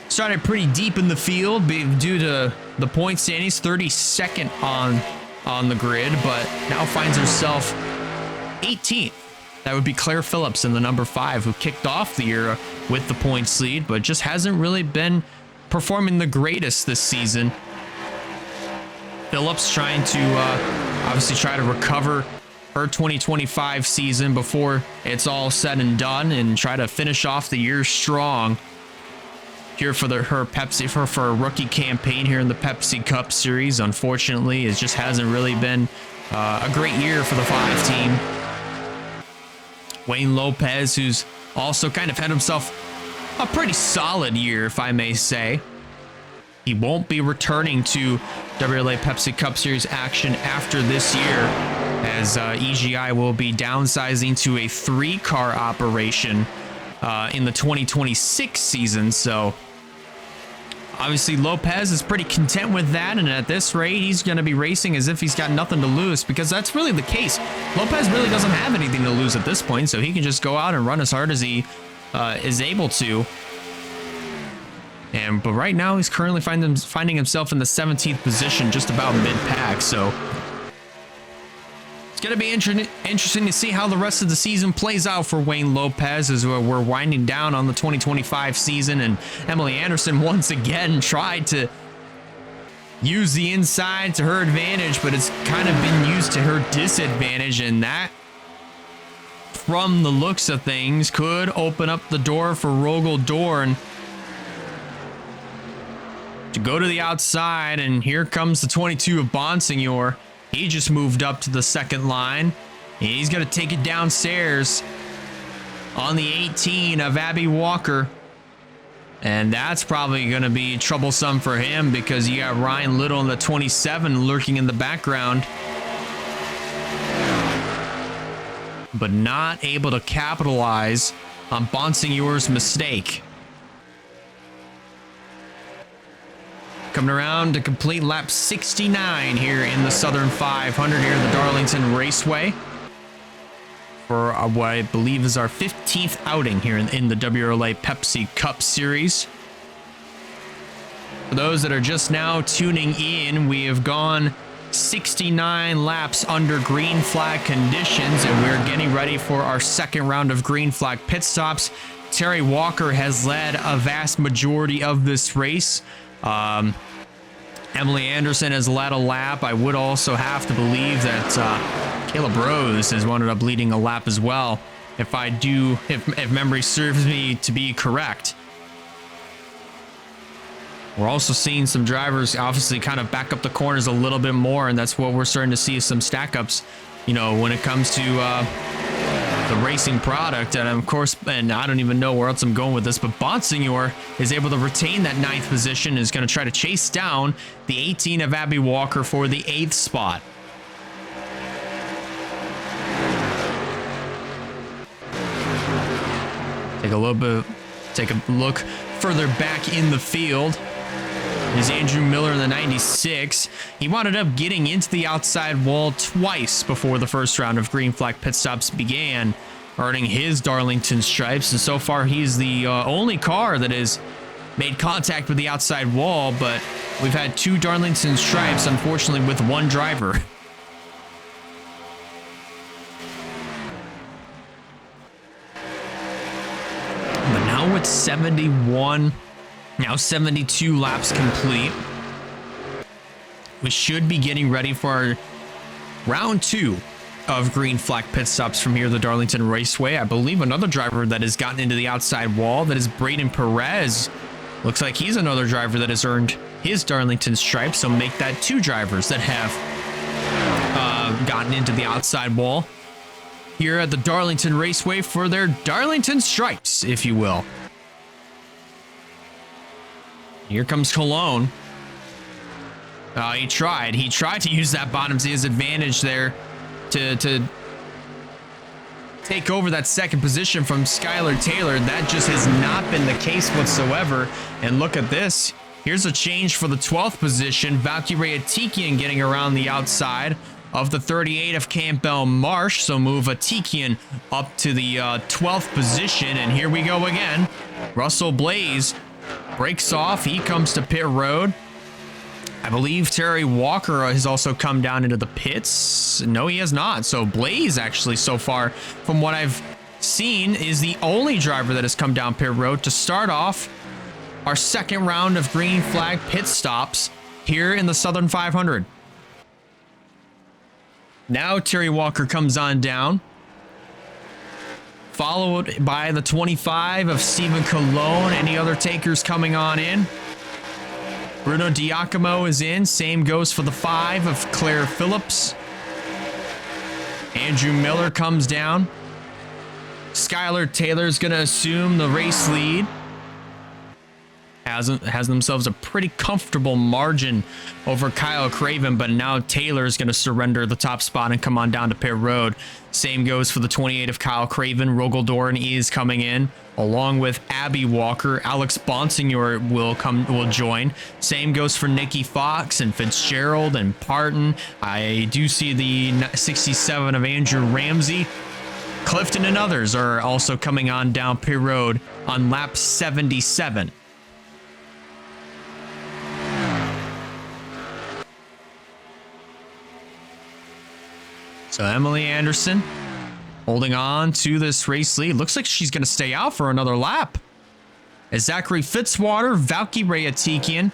started pretty deep in the field due to the point standings, 32nd on the grid, but now finds herself 18th. That would be Claire Phillips in the number 5, who kicked off the year with the points lead, but just hasn't really been performing the greatest this season. Phillips trying to obviously try to recover her 2025 season before it's all said and done, and try to finish off the year strong here for her Pepsi for a rookie campaign here in the Pepsi Cup Series. Unfortunately, it just hasn't really been a great year for the 5 team. Wayne Lopez, who's also kind of had himself a pretty solid year, if I may say. He won't be returning to WRLA Pepsi Cup Series action after this year, as EGI will be downsizing to a 3-car operation in the 2026 season. So obviously Lopez is pretty content with that, and at this rate he's going to be racing as if he's got nothing to lose, because that's really the case. Lopez really doesn't have anything to lose at this point, so he can just go out and run as hard as he is able to. But right now he's currently finding himself in the 17th position, just about mid-pack. So it's going to be interesting to see how the rest of the season plays out for Wayne Lopez, as we're winding down on the 2025 season. And Emily Anderson once again tried to use the inside to her advantage, but it's kind of been used to her disadvantage, and that, from the looks of things, could open up the door for Rogel Dorn to go to the outside. And here comes the 22 of Bonsignor. He just moved up to the second line. And he's going to take it downstairs on the 18 of Abby Walker. And that's probably going to be troublesome for him, because you got Ryan Little in the 27 lurking in the background, but not able to capitalize on Bonsignor's mistake. Coming around to complete lap 69 here in the Southern 500 here at the Darlington Raceway for what I believe is our 15th outing here in the WRLA Pepsi Cup Series. For those that are just now tuning in, we have gone 69 laps under green flag conditions, and we're getting ready for our second round of green flag pit stops. Terry Walker has led a vast majority of this race. Emily Anderson has led a lap. I would also have to believe that Caleb Rose has wound up leading a lap as well, if memory serves me to be correct. We're also seeing some drivers obviously kind of back up the corners a little bit more, and that's what we're starting to see, some stack ups, when it comes to the racing product. And of course, and I don't even know where else I'm going with this, but Bonsignor is able to retain that 9th position, is going to try to chase down the 18 of Abby Walker for the 8th spot. Take a look further back in the field is Andrew Miller in the 96. He wound up getting into the outside wall twice before the first round of green flag pit stops began, earning his Darlington stripes. And so far, he's the only car that has made contact with the outside wall, but we've had 2 Darlington stripes, unfortunately, with 1 driver. But now it's 71. Now 72 laps complete. We should be getting ready for our round 2 of green flag pit stops from here at the Darlington Raceway. I believe another driver that has gotten into the outside wall, that is Braden Perez. Looks like he's another driver that has earned his Darlington stripe, so make that 2 drivers that have gotten into the outside wall here at the Darlington Raceway for their Darlington stripes, if you will. Here comes Cologne. He tried to use that bottom to his advantage there to take over that second position from Skylar Taylor. That just has not been the case whatsoever. And look at this. Here's a change for the 12th position. Valkyrie Atikian getting around the outside of the 38 of Campbell Marsh. So move Atikian up to the 12th position. And here we go again. Russell Blaze breaks off. He comes to pit road. I believe Terry Walker has also come down into the pits. No, he has not. So Blaze actually so far, from what I've seen, is the only driver that has come down pit road to start off our second round of green flag pit stops here in the Southern 500. Now Terry Walker comes on down, followed by the 25 of Stephen Colon. Any other takers coming on in? Bruno Diacomo is in. Same goes for the 5 of Claire Phillips. Andrew Miller comes down. Skylar Taylor's going to assume the race lead. Has themselves a pretty comfortable margin over Kyle Craven, but now Taylor's going to surrender the top spot and come on down to pit road. Same goes for the 28 of Kyle Craven. Rogel is coming in along with Abby Walker. Alex Bonsignor will join. Same goes for Nikki Fox and Fitzgerald and Parton. I do see the 67 of Andrew Ramsey. Clifton and others are also coming on down pit road on lap 77. So Emily Anderson holding on to this race lead. Looks like she's going to stay out for another lap. As Zachary Fitzwater, Valkyrie Atikian,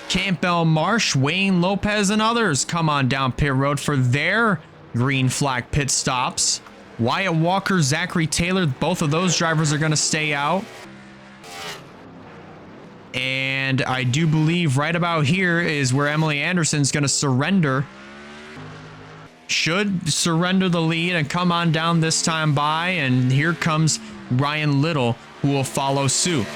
Campbell Marsh, Wayne Lopez, and others come on down pit road for their green flag pit stops. Wyatt Walker, Zachary Taylor, both of those drivers are going to stay out. And I do believe right about here is where Emily Anderson's going to surrender. Should surrender the lead and come on down this time by. And here comes Ryan Little, who will follow suit.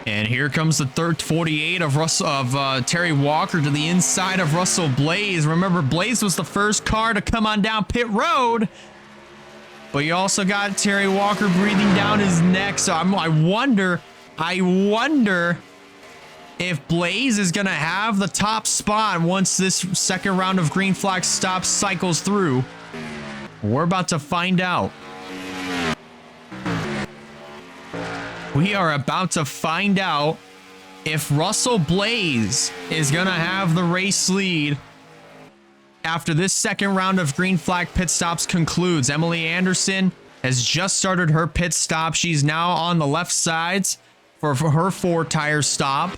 And here comes the 48 of Terry Walker to the inside of Russell Blaze. Remember, Blaze was the first car to come on down pit road. But you also got Terry Walker breathing down his neck. So I wonder if Blaze is going to have the top spot once this second round of green flag stops cycles through. We're about to find out. We are about to find out if Russell Blaze is going to have the race lead after this second round of green flag pit stops concludes. Emily Anderson has just started her pit stop. She's now on the left sides for her 4-tire stop.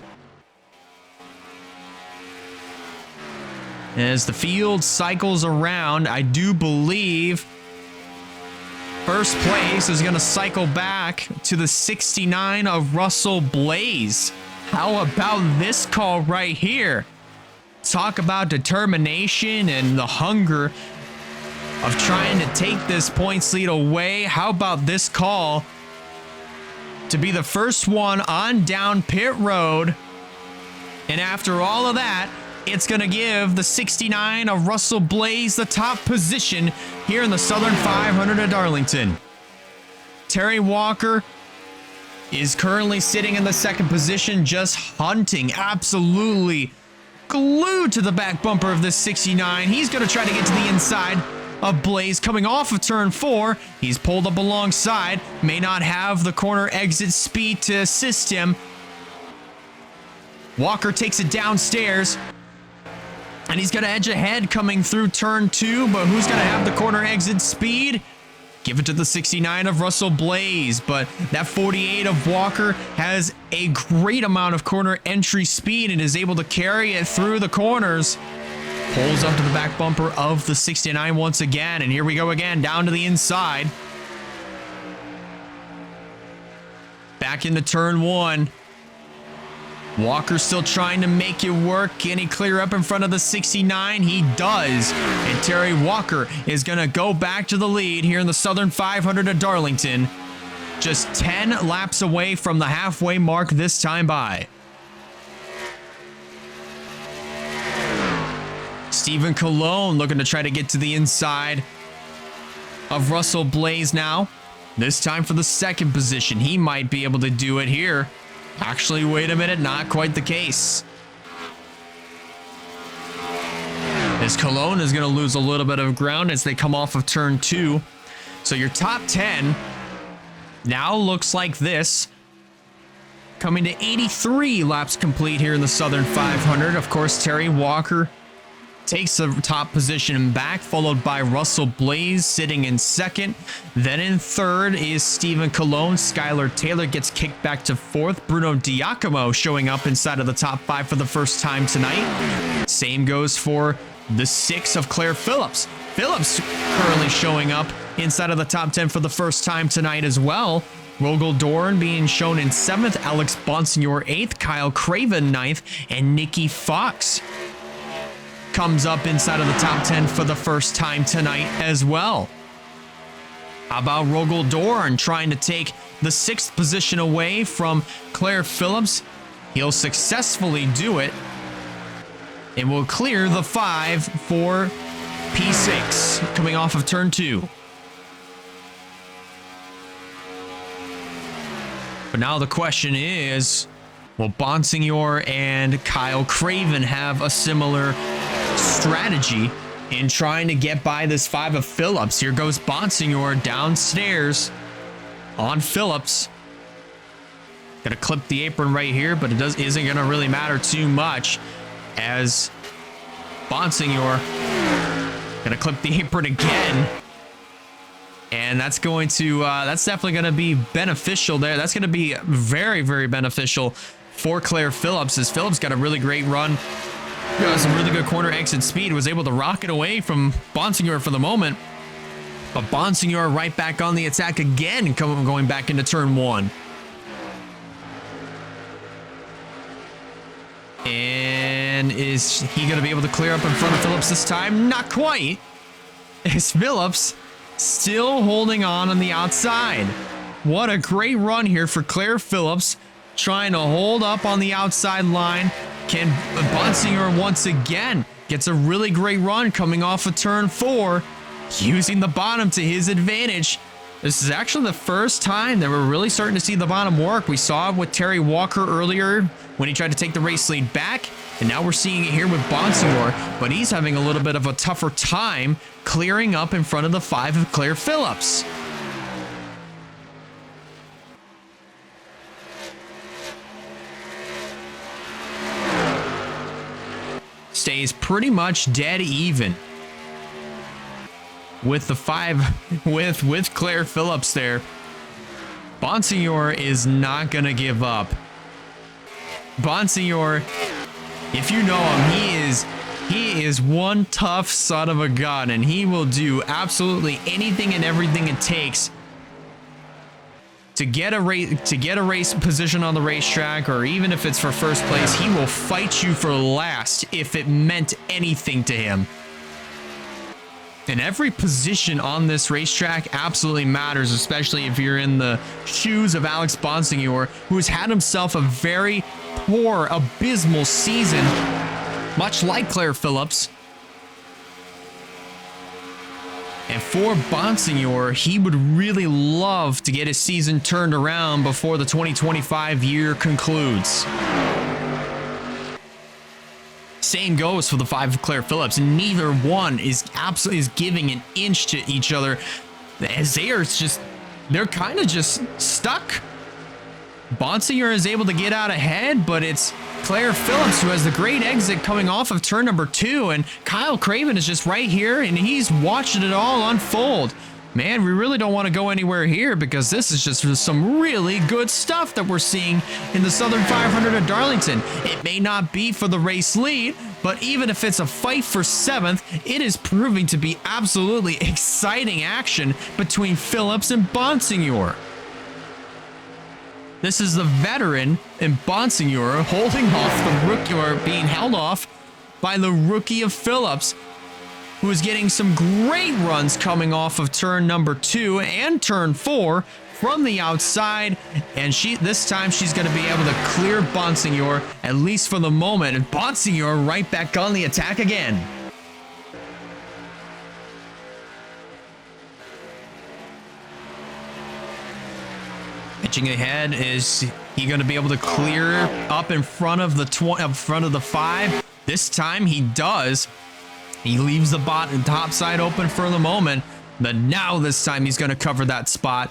As the field cycles around, I do believe first place is going to cycle back to the 69 of Russell Blaze. How about this call right here? Talk about determination and the hunger of trying to take this points lead away. How about this call to be the first one on down pit road? And after all of that, it's going to give the 69 of Russell Blaze the top position here in the Southern 500 at Darlington. Terry Walker is currently sitting in the second position, just hunting, absolutely glued to the back bumper of this 69. He's going to try to get to the inside of Blaze coming off of turn 4. He's pulled up alongside, may not have the corner exit speed to assist him. Walker takes it downstairs. And he's going to edge ahead coming through turn 2, but who's going to have the corner exit speed? Give it to the 69 of Russell Blaze, but that 48 of Walker has a great amount of corner entry speed and is able to carry it through the corners. Pulls up to the back bumper of the 69 once again, and here we go again, down to the inside. Back into turn 1. Walker still trying to make it work. Can he clear up in front of the 69? He does. And Terry Walker is going to go back to the lead here in the Southern 500 at Darlington. Just 10 laps away from the halfway mark this time by. Stephen Cologne looking to try to get to the inside of Russell Blaze now. This time for the second position. He might be able to do it here. Actually, wait a minute, not quite the case. As Cologne is going to lose a little bit of ground as they come off of turn 2. So your top 10 now looks like this. Coming to 83 laps complete here in the Southern 500. Of course, Terry Walker takes the top position back, followed by Russell Blaze sitting in second. Then in third is Stephen Cologne. Skylar Taylor gets kicked back to fourth. Bruno Diacomo showing up inside of the top 5 for the first time tonight. Same goes for the 6 of Claire Phillips. Phillips currently showing up inside of the top 10 for the first time tonight as well. Rogel Dorn being shown in 7th, Alex Bonsignor 8th, Kyle Craven 9th, and Nikki Fox comes up inside of the top 10 for the first time tonight as well. How about Rogel Dorn trying to take the 6th position away from Claire Phillips? He'll successfully do it and will clear the 5 for P6 coming off of turn 2. But now the question is, will Bonsignor and Kyle Craven have a similar strategy in trying to get by this 5 of Phillips? Here goes Bonsignor downstairs on Phillips. Gonna clip the apron right here, but it isn't gonna really matter too much as Bonsignor gonna clip the apron again. And that's going to, that's definitely going to be beneficial there. That's going to be very, very beneficial for Claire Phillips, as Phillips got a really great run. Got some really good corner exit speed. Was able to rocket away from Bonsignor for the moment. But Bonsignor right back on the attack again, going back into turn 1. And is he going to be able to clear up in front of Phillips this time? Not quite. It's Phillips still holding on the outside. What a great run here for Claire Phillips, trying to hold up on the outside line. Can Bonsignor once again gets a really great run coming off of turn 4, using the bottom to his advantage. This is actually the first time that we're really starting to see the bottom work. We saw it with Terry Walker earlier when he tried to take the race lead back, and now we're seeing it here with Bonsignor, but he's having a little bit of a tougher time clearing up in front of the 5 of Claire Phillips. Stays pretty much dead even with the 5 with Claire Phillips there. Bonsignor is not gonna give up. Bonsignor, if you know him, he is one tough son of a gun, and he will do absolutely anything and everything it takes to get a race position on the racetrack, or even if it's for first place, he will fight you for last if it meant anything to him. And every position on this racetrack absolutely matters, especially if you're in the shoes of Alex Bonsignor, who has had himself a very poor, abysmal season, much like Claire Phillips. And for Bonsignor, he would really love to get his season turned around before the 2025 year concludes. Same goes for the 5 of Claire Phillips. Neither one is giving an inch to each other, as they're kind of just stuck. Bonsignor is able to get out ahead, but it's Claire Phillips who has the great exit coming off of turn number 2, and Kyle Craven is just right here, and he's watching it all unfold. Man, we really don't want to go anywhere here, because this is just some really good stuff that we're seeing in the Southern 500 at Darlington. It may not be for the race lead, but even if it's a fight for 7th, it is proving to be absolutely exciting action between Phillips and Bonsignor. This is the veteran in Bonsignor holding off the rookie, or being held off by the rookie of Phillips, who is getting some great runs coming off of turn number 2 and turn 4 from the outside. And this time she's going to be able to clear Bonsignor, at least for the moment. And Bonsignor right back on the attack again. Watching ahead, is he going to be able to clear up in front of the 5? This time he does. He leaves the top side open for the moment, but now this time he's going to cover that spot.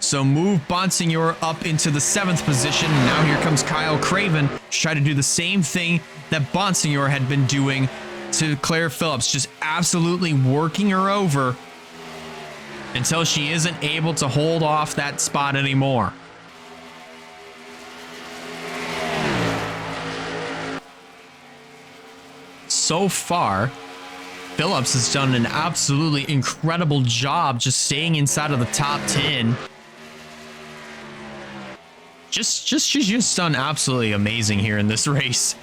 So move Bonsignor up into the 7th position. Now here comes Kyle Craven to try to do the same thing that Bonsignor had been doing to Claire Phillips, just absolutely working her over until she isn't able to hold off that spot anymore. So far, Phillips has done an absolutely incredible job just staying inside of the top 10. She's just done absolutely amazing here in this race.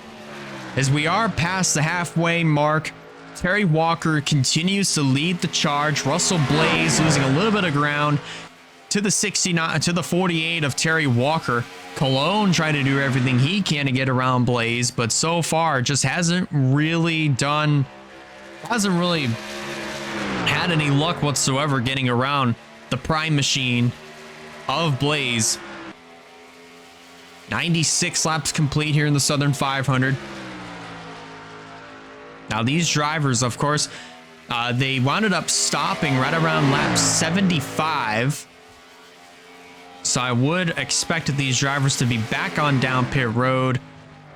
As we are past the halfway mark, Terry Walker continues to lead the charge. Russell Blaze losing a little bit of ground to the 69 to the 48 of Terry Walker. Cologne trying to do everything he can to get around Blaze, but so far just hasn't really had any luck whatsoever getting around the prime machine of Blaze. 96 laps complete here in the Southern 500. Now these drivers, of course, they wound up stopping right around lap 75. So I would expect these drivers to be back on down pit road.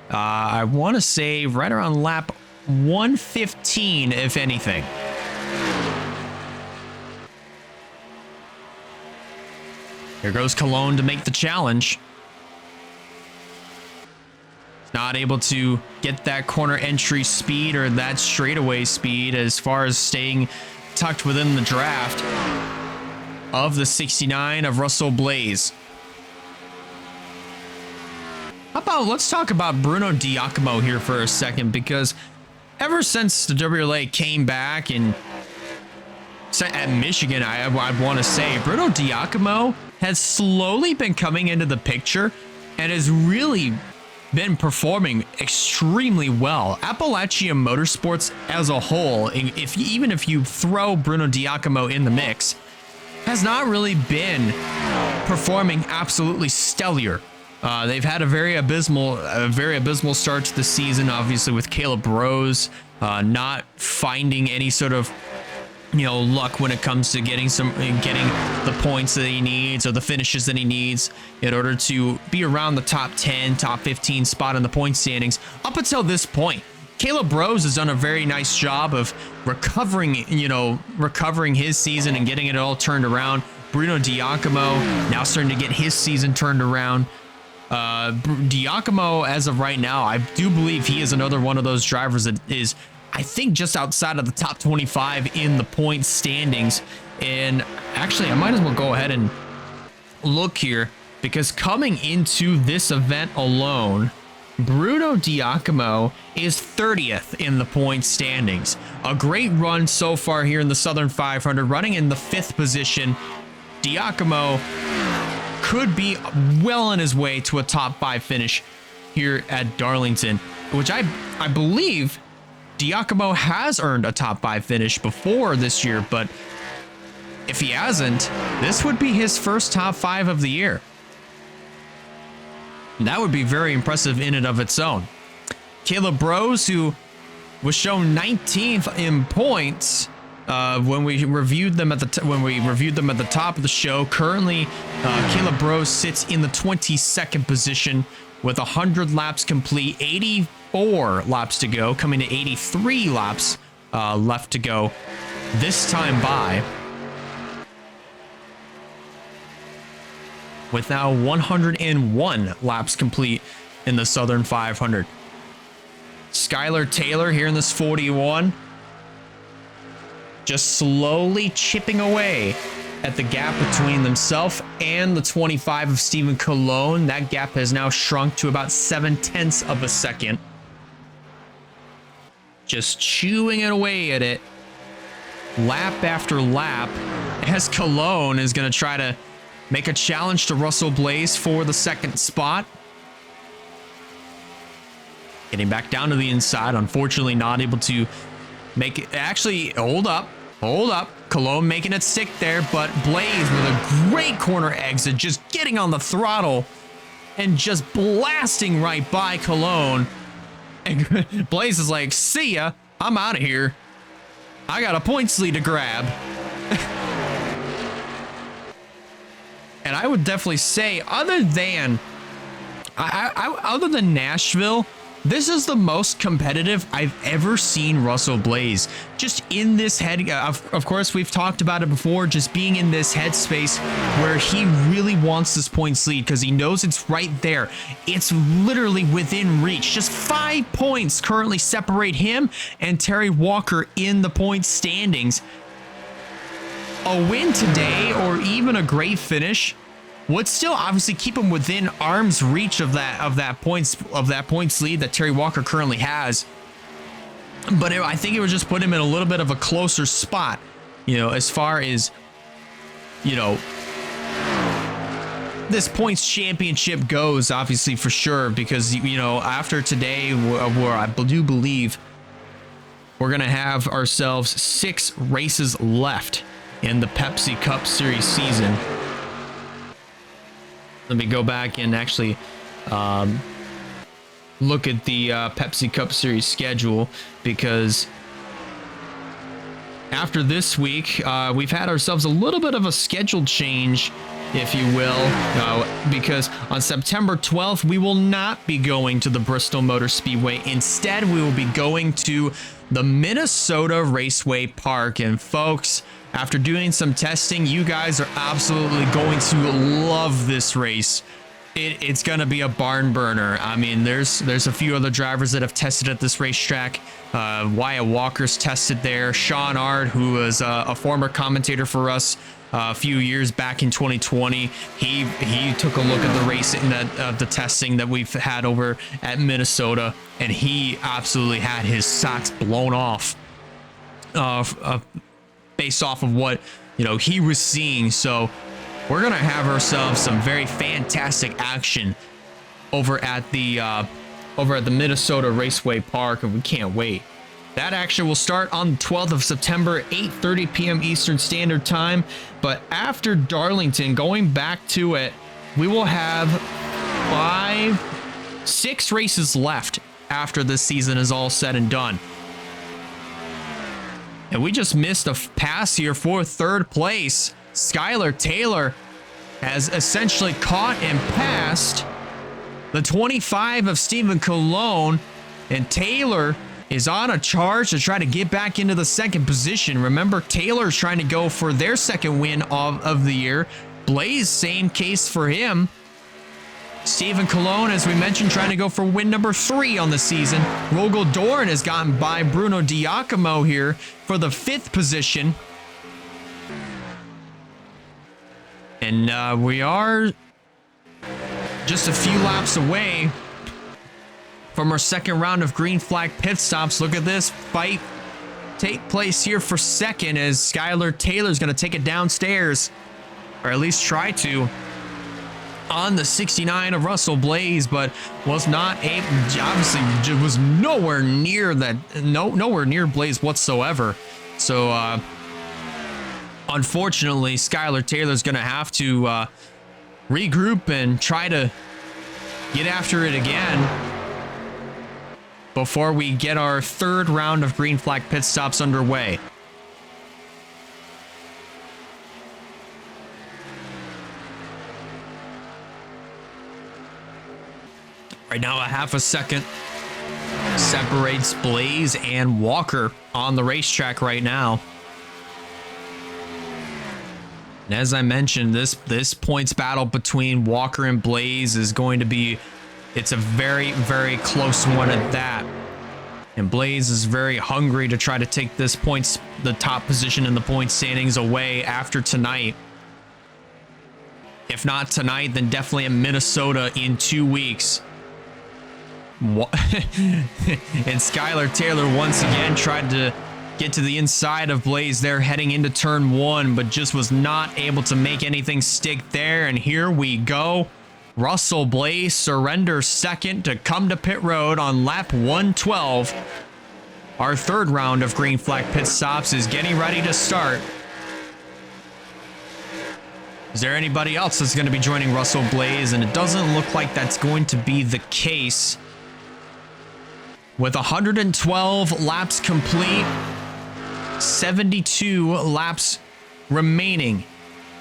I want to say right around lap 115, if anything. Here goes Cologne to make the challenge. Not able to get that corner entry speed or that straightaway speed as far as staying tucked within the draft of the 69 of Russell Blaze. How about let's talk about Bruno Diacomo here for a second, because ever since the WRLA came back and at Michigan, I'd want to say Bruno Diacomo has slowly been coming into the picture and has really been performing extremely well. Appalachia Motorsports as a whole, even if you throw Bruno Diacomo in the mix, has not really been performing absolutely stellar. They've had a very abysmal start to the season, obviously with Caleb Rose not finding any sort of luck when it comes to getting the points that he needs or the finishes that he needs in order to be around the top 10, top 15 spot in the point standings. Up until this point, Caleb Rose has done a very nice job of recovering his season and getting it all turned around. Bruno Diacomo now starting to get his season turned around. Diacomo, as of right now, I do believe he is another one of those drivers that is, I think, just outside of the top 25 in the point standings. And actually, I might as well go ahead and look here, because coming into this event alone, Bruno Diacomo is 30th in the point standings. A great run so far here in the Southern 500, running in the 5th position. Diacomo could be well on his way to a top 5 finish here at Darlington, which I believe Diacomo has earned a top 5 finish before this year, but if he hasn't, this would be his first top 5 of the year. And that would be very impressive in and of its own. Caleb Rose, who was shown 19th in points when we reviewed them at the top of the show. Currently, Caleb Rose sits in the 22nd position with 100 laps complete, 84 laps to go, coming to 83 laps left to go this time by, with now 101 laps complete in the Southern 500. Skylar Taylor here in this 41, just slowly chipping away at the gap between themselves and the 25 of Stephen Cologne. That gap has now shrunk to about 0.7 of a second. Just chewing it away at it, lap after lap, as Cologne is going to try to make a challenge to Russell Blaze for the 2nd spot. Getting back down to the inside, unfortunately not able to make it. Actually, hold up. Cologne making it stick there, but Blaze with a great corner exit, just getting on the throttle and just blasting right by Cologne. And Blaze is like, see ya, I'm out of here. I got a points lead to grab. And I would definitely say, other than Nashville, this is the most competitive I've ever seen Russell Blaze. Just in this head, of course, we've talked about it before, just being in this headspace where he really wants this points lead because he knows it's right there. It's literally within reach. Just 5 points currently separate him and Terry Walker in the points standings. A win today, or even a great finish, would still obviously keep him within arm's reach of that points lead that Terry Walker currently has. But I think it would just put him in a little bit of a closer spot, you know, as far as, you know, this points championship goes, obviously, for sure, because, you know, after today, where I do believe we're gonna have ourselves 6 races left in the Pepsi Cup Series season. Let me go back and actually look at the Pepsi Cup Series schedule, because after this week, we've had ourselves a little bit of a schedule change, if you will, because on September 12th, we will not be going to the Bristol Motor Speedway. Instead, we will be going to the Minnesota Raceway Park. And folks, after doing some testing, you guys are absolutely going to love this race. It's going to be a barn burner. I mean, there's a few other drivers that have tested at this racetrack. Wyatt Walker's tested there. Sean Ard, who was a former commentator for us a few years back in 2020, he took a look at the race in the testing that we've had over at Minnesota, and he absolutely had his socks blown off based off of what, you know, he was seeing. So we're gonna have ourselves some very fantastic action over at the Minnesota Raceway Park, and we can't wait. That action will start on the 12th of September, 8:30 p.m. Eastern Standard Time. But after Darlington, going back to it, we will have 6 races left after this season is all said and done. And we just missed a pass here for 3rd place. Skylar Taylor has essentially caught and passed the 25 of Stephen Cologne, and Taylor is on a charge to try to get back into the 2nd position. Remember, Taylor's trying to go for their 2nd win of the year. Blaze, same case for him. Stephen Cologne, as we mentioned, trying to go for win number 3 on the season. Rogel Doran has gotten by Bruno Diacomo here for the 5th position. And we are just a few laps away from our 2nd round of green flag pit stops. Look at this fight take place here for 2nd, as Skylar Taylor's going to take it downstairs, or at least try to, on the 69 of Russell Blaze, but was not able, obviously was nowhere near that, nowhere near Blaze whatsoever. So unfortunately, Skylar Taylor's going to have to regroup and try to get after it again before we get our 3rd round of green flag pit stops underway. Right now, a half a second separates Blaze and Walker on the racetrack right now. And as I mentioned, this points battle between Walker and Blaze is going to be, it's a very, very close one at that. And Blaze is very hungry to try to take this the top position in the point standings away after tonight. If not tonight, then definitely in Minnesota in 2 weeks. And Skylar Taylor once again tried to get to the inside of Blaze there heading into turn 1, but just was not able to make anything stick there. And here we go. Russell Blaze surrenders 2nd to come to pit road on lap 112. Our 3rd round of green flag pit stops is getting ready to start. Is there anybody else that's going to be joining Russell Blaze? And it doesn't look like that's going to be the case. With 112 laps complete, 72 laps remaining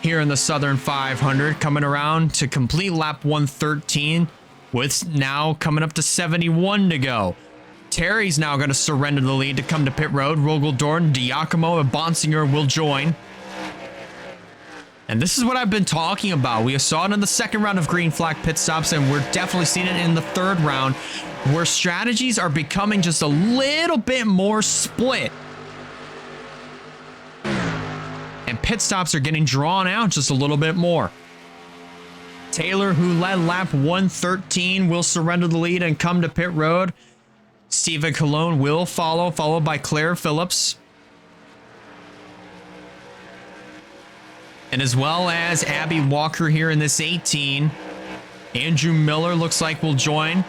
here in the Southern 500, coming around to complete lap 113 with now coming up to 71 to go. Terry's now going to surrender the lead to come to pit road. Rogel Dorn, Diacomo, and Bonsinger will join. And this is what I've been talking about. We saw it in the second round of green flag pit stops, and we're definitely seeing it in the third round, where strategies are becoming just a little bit more split. And pit stops are getting drawn out just a little bit more. Taylor, who led lap 113, will surrender the lead and come to pit road. Steven Colon will follow, followed by Claire Phillips. And as well as Abby Walker here in this 18. Andrew Miller looks like will join.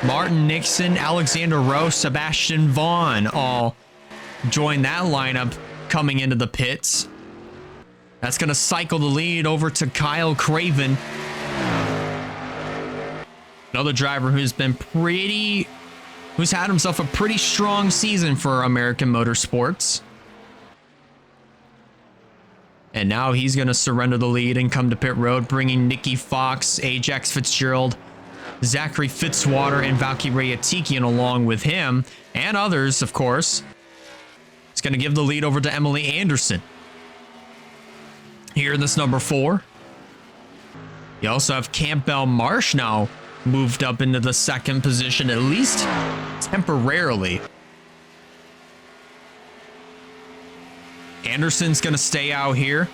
Martin Nixon, Alexander Rowe, Sebastian Vaughn all join that lineup coming into the pits. That's going to cycle the lead over to Kyle Craven. Another driver who's had himself a pretty strong season for American Motorsports. And now he's going to surrender the lead and come to pit road, bringing Nikki Fox, Ajax Fitzgerald, Zachary Fitzwater, and Valkyrie Atikian along with him, and others, of course. It's going to give the lead over to Emily Anderson here in this number 4. You also have Campbell Marsh now moved up into the second position, at least temporarily. Anderson's going to stay out here,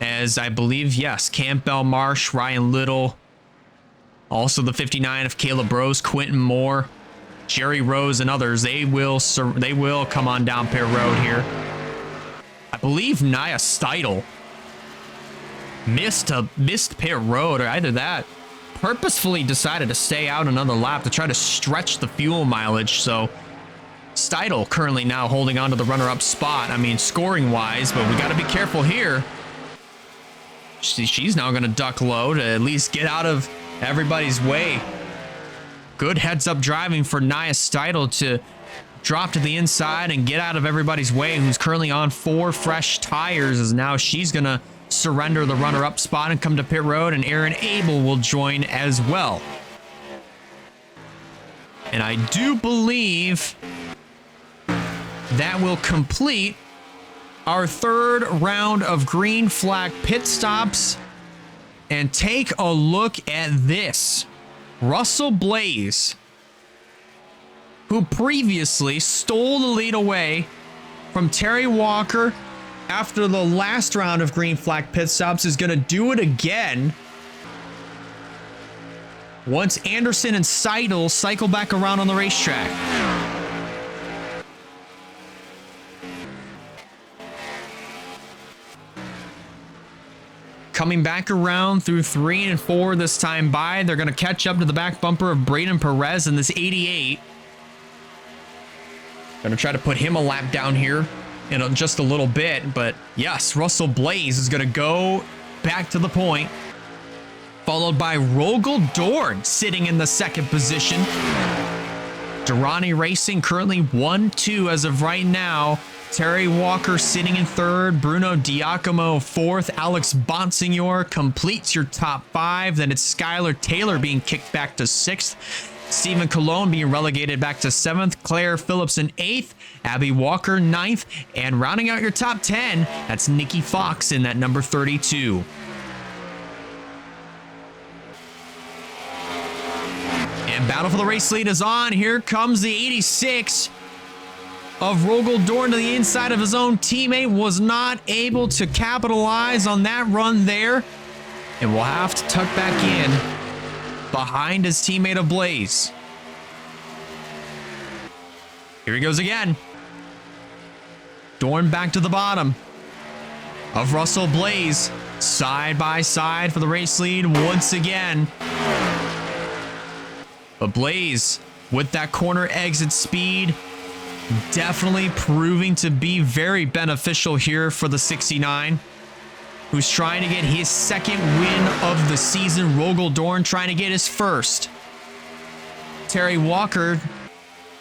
as I believe, yes, Campbell Marsh, Ryan Little, also the 59 of Caleb Rose, Quentin Moore, Jerry Rose, and others. They will come on down pit road here. I believe Nia Steidel missed pit road, or either that, purposefully decided to stay out another lap to try to stretch the fuel mileage. So Steidel currently now holding on to the runner-up spot. I mean, scoring-wise, but we got to be careful here. She's now going to duck low to at least get out of everybody's way. Good heads-up driving for Nia Steidel to drop to the inside and get out of everybody's way, who's currently on 4 fresh tires, as now she's going to surrender the runner-up spot and come to pit road, and Aaron Abel will join as well. And I do believe that will complete our third round of green flag pit stops. And take a look at this. Russell Blaze, who previously stole the lead away from Terry Walker after the last round of green flag pit stops, is going to do it again once Anderson and Seidel cycle back around on the racetrack. Coming back around through 3 and 4 this time by, they're going to catch up to the back bumper of Braden Perez in this 88. Going to try to put him a lap down here in just a little bit, but yes, Russell Blaze is going to go back to the point, followed by Rogel Dorn sitting in the second position. Durrani Racing currently 1-2 as of right now. Terry Walker sitting in third, Bruno Diacomo fourth, Alex Bonsignor completes your top 5. Then it's Skylar Taylor being kicked back to 6th, Stephen Colon being relegated back to 7th, Claire Phillips in 8th, Abby Walker 9th, and rounding out your top 10, that's Nikki Fox in that number 32. And battle for the race lead is on. Here comes the 86 of Rogel Dorn to the inside of his own teammate. Was not able to capitalize on that run there, and will have to tuck back in behind his teammate of Blaze. Here he goes again. Dorn back to the bottom of Russell Blaze, side by side for the race lead once again. But Blaze with that corner exit speed, definitely proving to be very beneficial here for the 69. who's trying to get his second win of the season. Rogel Dorn trying to get his first. Terry Walker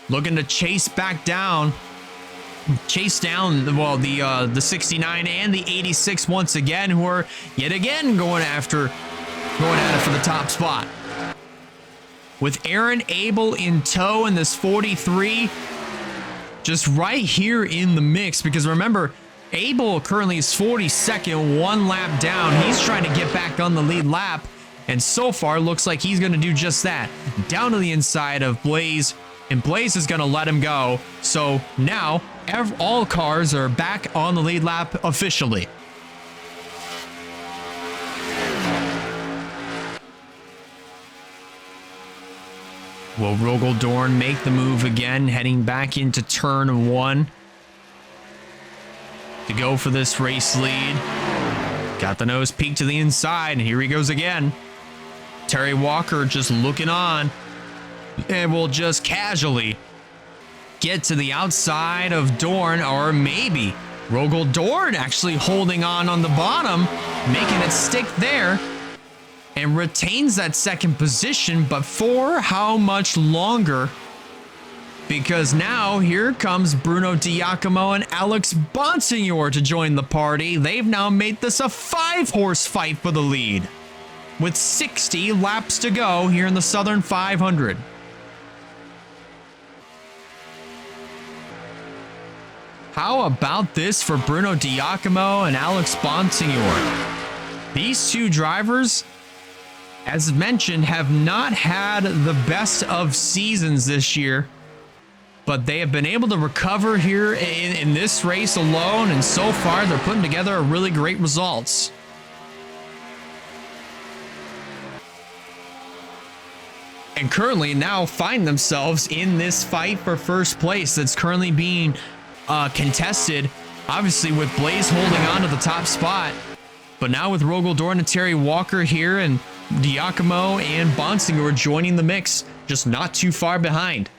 looking to chase down the 69 and the 86 once again, who are yet again going at it for the top spot. With Aaron Abel in tow in this 43, just right here in the mix, because remember, Abel currently is 42nd, 1 lap down. He's trying to get back on the lead lap, and so far looks like he's going to do just that. Down to the inside of Blaze, and Blaze is going to let him go. So now all cars are back on the lead lap officially. Will Rogel Dorn make the move again, heading back into turn 1 to go for this race lead? Got the nose peaked to the inside, and here he goes again. Terry Walker just looking on, and will just casually get to the outside of Dorn, or maybe Rogel Dorn actually holding on the bottom, making it stick there, and retains that second position. But for how much longer? Because now here comes Bruno Diacomo and Alex Bonsignor to join the party. They've now made this a 5-horse fight for the lead, with 60 laps to go here in the Southern 500. How about this for Bruno Diacomo and Alex Bonsignor? These two drivers, as mentioned, have not had the best of seasons this year, but they have been able to recover here in this race alone, and so far they're putting together a really great results. And currently now find themselves in this fight for first place that's currently being contested, obviously with Blaze holding on to the top spot, but now with Rogel Dorn and Terry Walker here, and Diacomo and Bonsignor joining the mix, just not too far behind.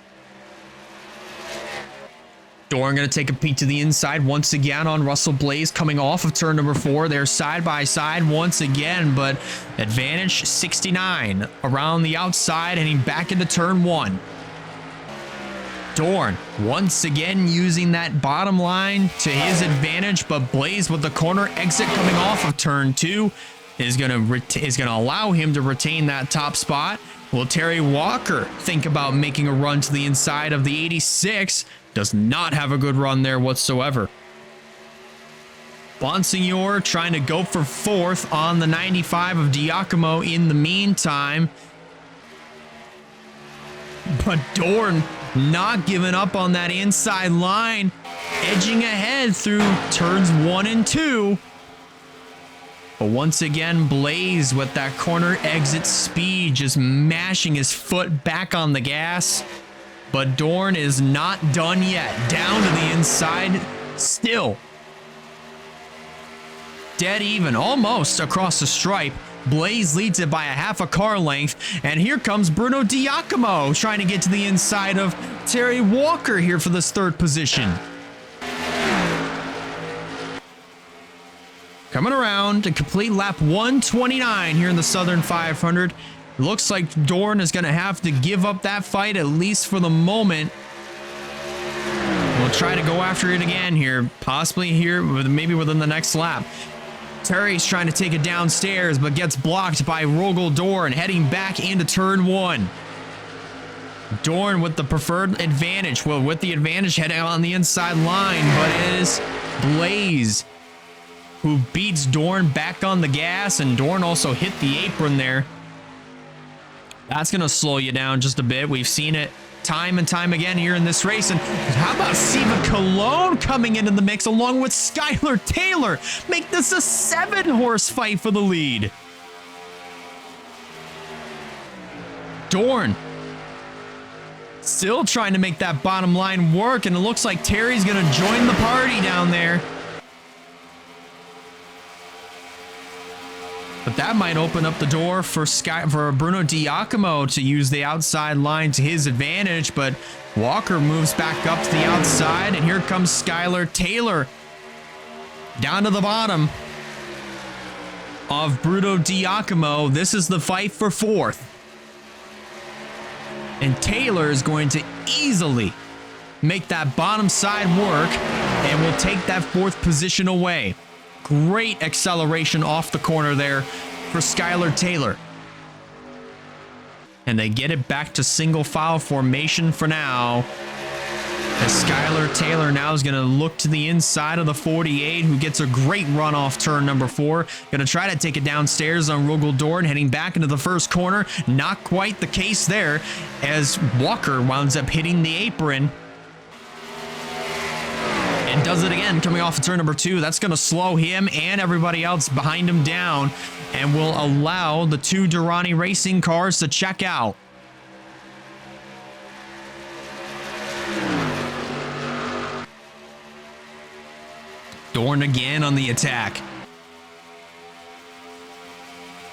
Dorn going to take a peek to the inside once again on Russell Blaze coming off of turn number 4. They're side by side once again, but advantage 69 around the outside, heading back into turn 1. Dorn once again using that bottom line to his advantage, but Blaze with the corner exit coming off of turn 2 is going to allow him to retain that top spot. Will Terry Walker think about making a run to the inside of the 86? Does not have a good run there whatsoever. Bonsignor trying to go for 4th on the 95 of Diacomo in the meantime. But Dorn not giving up on that inside line, edging ahead through turns 1 and 2. But once again, Blaze with that corner exit speed, just mashing his foot back on the gas. But Dorn is not done yet. Down to the inside, still dead even, almost across the stripe. Blaze leads it by a half a car length, and here comes Bruno Diacomo trying to get to the inside of Terry Walker here for this 3rd position. Coming around to complete lap 129 here in the Southern 500. Looks like Dorn is going to have to give up that fight, at least for the moment. We'll try to go after it again here, possibly here, maybe within the next lap. Terry's trying to take it downstairs, but gets blocked by Rogel Dorn, heading back into turn 1. Dorn with the preferred advantage, well, with the advantage heading on the inside line, but it is Blaze who beats Dorn back on the gas, and Dorn also hit the apron there. That's going to slow you down just a bit. We've seen it time and time again here in this race. And how about Siva Cologne coming into the mix along with Skylar Taylor? Make this a 7-horse fight for the lead. Dorn still trying to make that bottom line work, and it looks like Terry's going to join the party down there. But that might open up the door for Bruno Diacomo to use the outside line to his advantage, but Walker moves back up to the outside, and here comes Skylar Taylor down to the bottom. of Bruno Giacomo. This is the fight for fourth. And Taylor is going to easily make that bottom side work and will take that fourth position away. Great acceleration off the corner there for Skylar Taylor. And they get it back to single file formation for now. As Skylar Taylor now is going to look to the inside of the 48, who gets a great run off turn number 4. Going to try to take it downstairs on Rogel Dorn, heading back into the first corner. Not quite the case there, as Walker winds up hitting the apron. And does it again, coming off of turn number 2. That's going to slow him and everybody else behind him down, and will allow the 2 Durrani Racing cars to check out. Dorn again on the attack.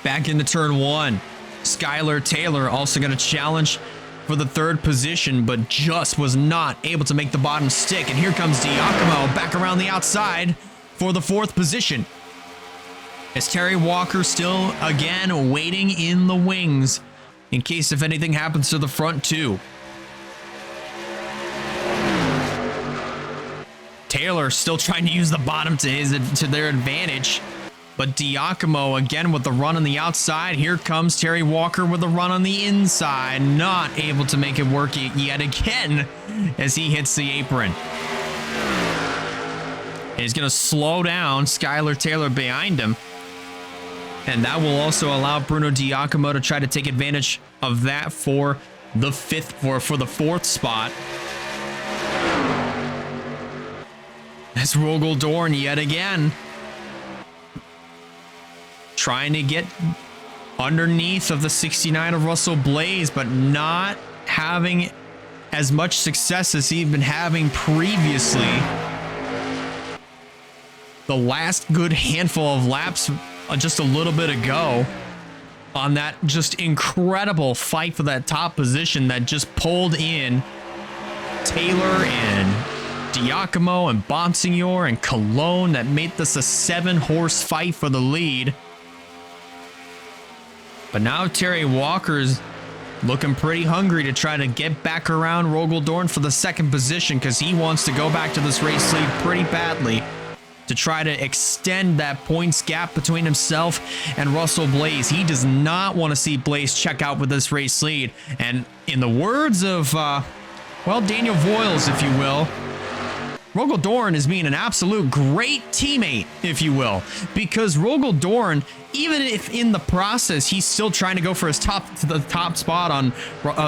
Back into turn 1. Skylar Taylor also going to challenge for the 3rd position, but just was not able to make the bottom stick. And here comes Giacomo back around the outside for the 4th position. As Terry Walker still again waiting in the wings in case if anything happens to the front 2. Taylor still trying to use the bottom to their advantage. But Giacomo again with the run on the outside. Here comes Terry Walker with a run on the inside. Not able to make it work yet again as he hits the apron. And he's going to slow down Skylar Taylor behind him. And that will also allow Bruno Giacomo to try to take advantage of that for the 4th spot. As Rogel Dorn yet again trying to get underneath of the 69 of Russell Blaze, but not having as much success as he'd been having previously. The last good handful of laps just a little bit ago on that just incredible fight for that top position that just pulled in Taylor and Giacomo and Bonsignor and Cologne that made this a 7-horse fight for the lead. But now Terry Walker's looking pretty hungry to try to get back around Rogel Dorn for the 2nd position, because he wants to go back to this race lead pretty badly to try to extend that points gap between himself and Russell Blaze. He does not want to see Blaze check out with this race lead. And in the words of, well, Daniel Voiles, if you will, Rogel Dorn is being an absolute great teammate, if you will, because Rogel Dorn, even if in the process he's still trying to go for his top spot on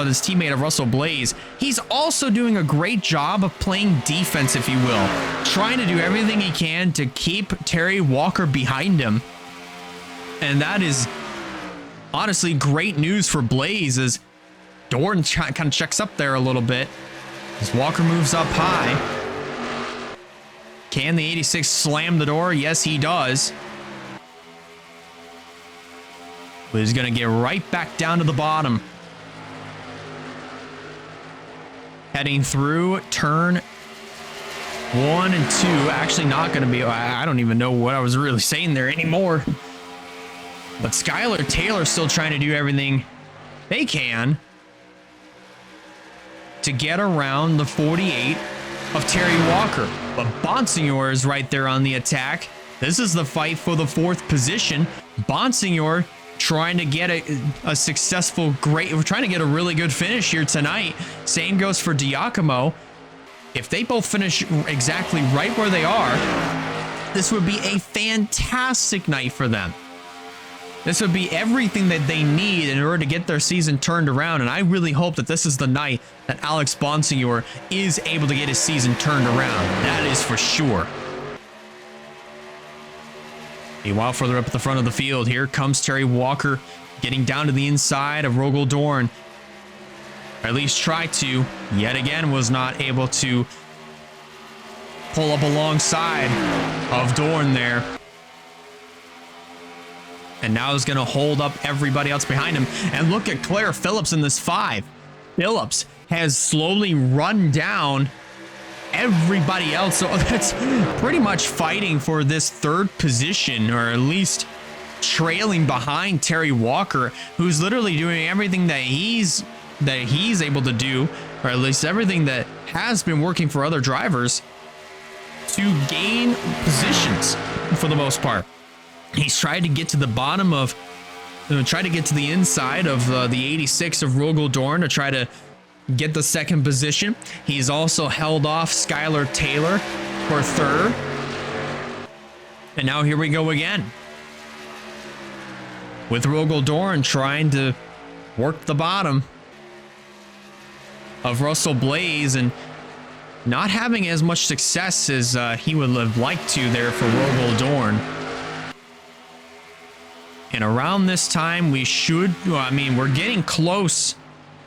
his teammate of Russell Blaze, he's also doing a great job of playing defense, if you will, trying to do everything he can to keep Terry Walker behind him. And that is honestly great news for Blaze, as Dorn kind of checks up there a little bit as Walker moves up high. Can the 86 slam the door? Yes, he does. But he's going to get right back down to the bottom. Heading through turn 1 and 2. Actually not going to be... I don't even know what I was really saying there anymore. But Skylar Taylor still trying to do everything they can to get around the 48 of Terry Walker. But Bonsignor is right there on the attack. This is the fight for the 4th position. Bonsignor trying to get a successful, we're trying to get a really good finish here tonight. Same goes for Giacomo. If they both finish exactly right where they are, this would be a fantastic night for them. This would be everything that they need in order to get their season turned around, and I really hope that this is the night that Alex Bonsignor is able to get his season turned around. That is for sure. Meanwhile, further up at the front of the field, here comes Terry Walker getting down to the inside of Rogel Dorn. Or at least try to. Yet again, was not able to pull up alongside of Dorn there. And now is going to hold up everybody else behind him. And look at Claire Phillips in this 5. Phillips has slowly run down everybody else. So that's pretty much fighting for this 3rd position, or at least trailing behind Terry Walker, who's literally doing everything that he's able to do, or at least everything that has been working for other drivers to gain positions for the most part. He's tried to get to the bottom of, try to get to the inside of the 86 of Rogel Dorn to try to get the second position. He's also held off Skylar Taylor for third. And now here we go again, with Rogel Dorn trying to work the bottom of Russell Blaze and not having as much success as he would have liked to there for Rogel Dorn. And around this time, we should, we're getting close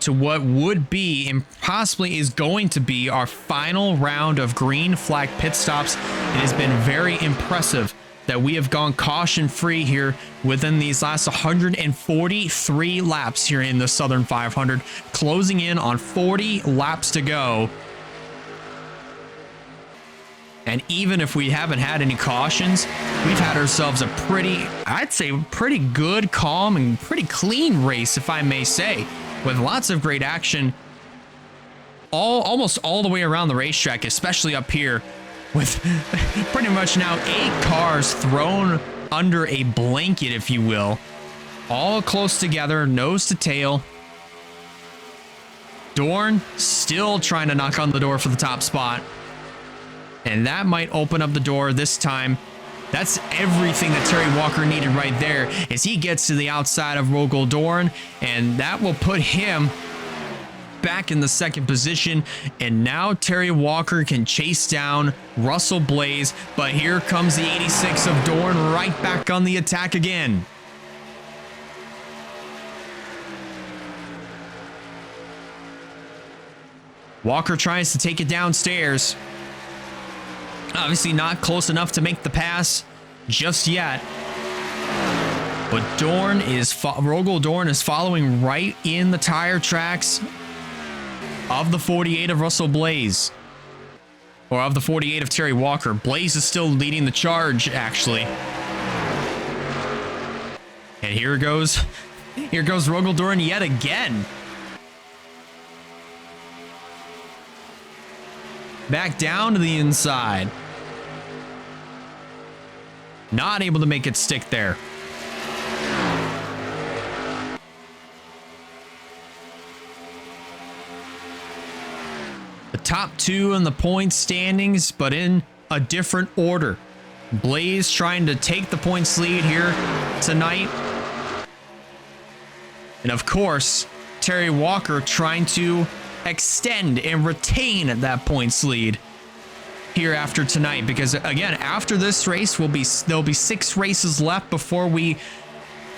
to what would be and possibly is going to be our final round of green flag pit stops. It has been very impressive that we have gone caution free here within these last 143 laps here in the Southern 500, closing in on 40 laps to go. And even if we haven't had any cautions, we've had ourselves a I'd say pretty good, calm, and pretty clean race, if I may say, with lots of great action almost all the way around the racetrack, especially up here, with pretty much now 8 cars thrown under a blanket, if you will, all close together, nose to tail. Dorn still trying to knock on the door for the top spot, and that might open up the door this time. That's everything that Terry Walker needed right there, as he gets to the outside of Rogel Dorn, and that will put him back in the second position. And now Terry Walker can chase down Russell Blaze, but here comes the 86 of Dorn right back on the attack again. Walker tries to take it downstairs. Obviously not close enough to make the pass just yet. But Rogel Dorn is following right in the tire tracks of the 48 of Russell Blaze. Or of the 48 of Terry Walker. Blaze is still leading the charge, actually. And here goes Rogel Dorn yet again. Back down to the inside. Not able to make it stick there. The top 2 in the points standings, but in a different order. Blaze trying to take the points lead here tonight. And of course, Terry Walker trying to extend and retain that points lead here after tonight, because again, after this race there'll be 6 races left before we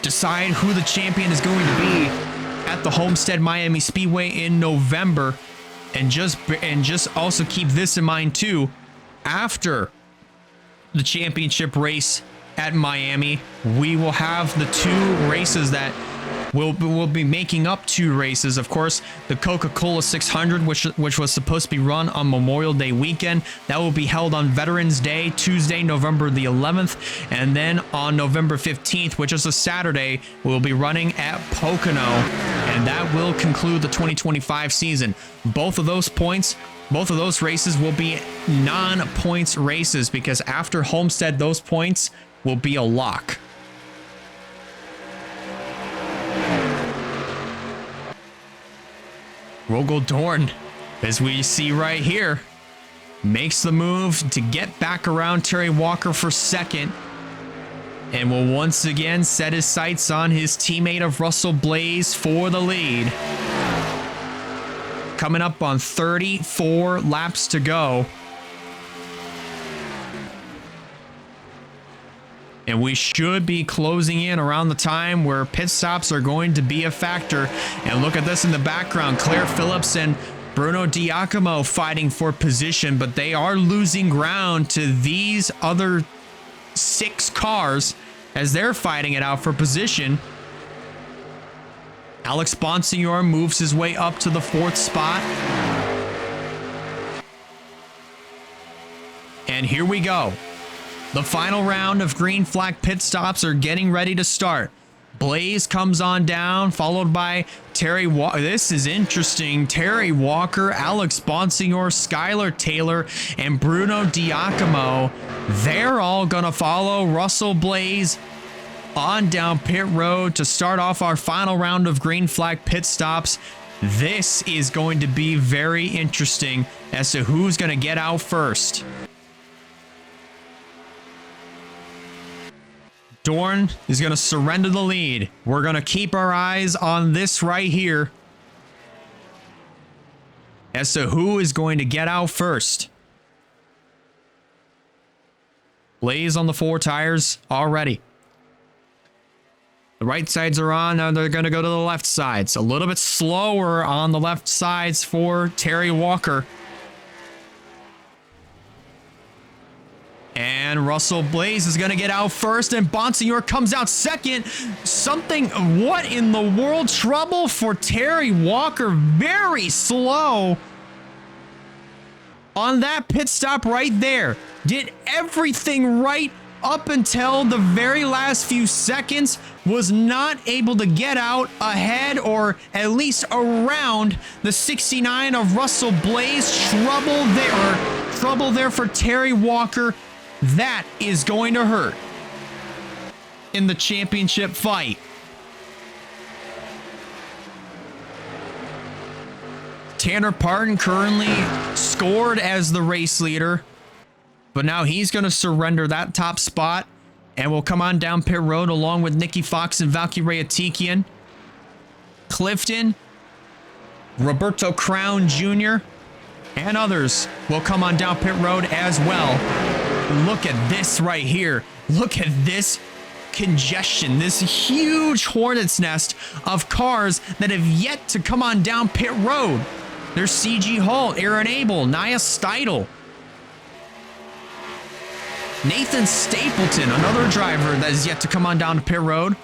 decide who the champion is going to be at the Homestead Miami Speedway in November. And just also keep this in mind too, after the championship race at Miami, we will have the 2 races that we'll be making up 2 races. Of course, the Coca-Cola 600, which was supposed to be run on Memorial Day weekend, that will be held on Veterans Day, Tuesday, November the 11th, and then on November 15th, which is a Saturday, we'll be running at Pocono, and that will conclude the 2025 season. Both of those races will be non-points races, because after Homestead, those points will be a lock. Rogel Dorn, as we see right here, makes the move to get back around Terry Walker for second, and will once again set his sights on his teammate of Russell Blaze for the lead. Coming up on 34 laps to go. And we should be closing in around the time where pit stops are going to be a factor. And look at this in the background. Claire Phillips and Bruno Diacomo fighting for position, but they are losing ground to these other 6 cars as they're fighting it out for position. Alex Bonsignor moves his way up to the 4th spot. And here we go. The final round of green flag pit stops are getting ready to start. Blaze comes on down, followed by Terry Walker. This is interesting. Terry Walker, Alex Bonsignor, Skylar Taylor, and Bruno Diacomo. They're all going to follow Russell Blaze on down pit road to start off our final round of green flag pit stops. This is going to be very interesting as to who's going to get out first. Dorn is going to surrender the lead. We're going to keep our eyes on this right here as to who is going to get out first. Blaze on the 4 tires already. The right sides are on. Now they're going to go to the left sides. A little bit slower on the left sides for Terry Walker. And Russell Blaze is going to get out first, and Bonsignor comes out second. What in the world? Trouble for Terry Walker. Very slow on that pit stop right there. Did everything right up until the very last few seconds. Was not able to get out ahead or at least around the 69 of Russell Blaze. Trouble there for Terry Walker. That is going to hurt in the championship fight. Tanner Parton currently scored as the race leader, but now he's going to surrender that top spot and will come on down pit road along with Nikki Fox and Valkyrie Atikian. Clifton, Roberto Crown Jr., and others will come on down pit road as well. Look at this right here. Look at this congestion, this huge hornet's nest of cars that have yet to come on down pit road. There's CG Holt, Aaron Abel, Nia Steidel, Nathan Stapleton, another driver that is yet to come on down to pit road.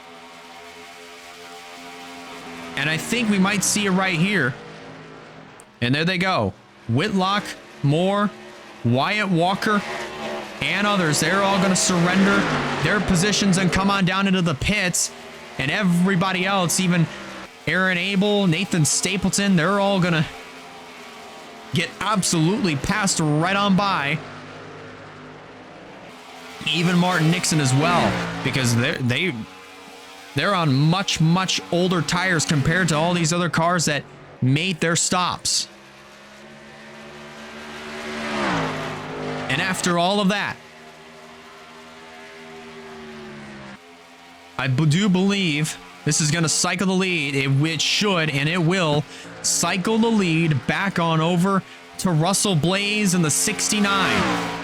And I think we might see it right here. And there they go. Whitlock, Moore, Wyatt Walker, and others. They're all going to surrender their positions and come on down into the pits. And everybody else, even Aaron Abel, Nathan Stapleton, they're all going to get absolutely passed right on by. Even Martin Nixon as well, because they're on much older tires compared to all these other cars that made their stops. And after all of that, I do believe this is going to cycle the lead. It should, and it will cycle the lead back on over to Russell Blaze in the 69.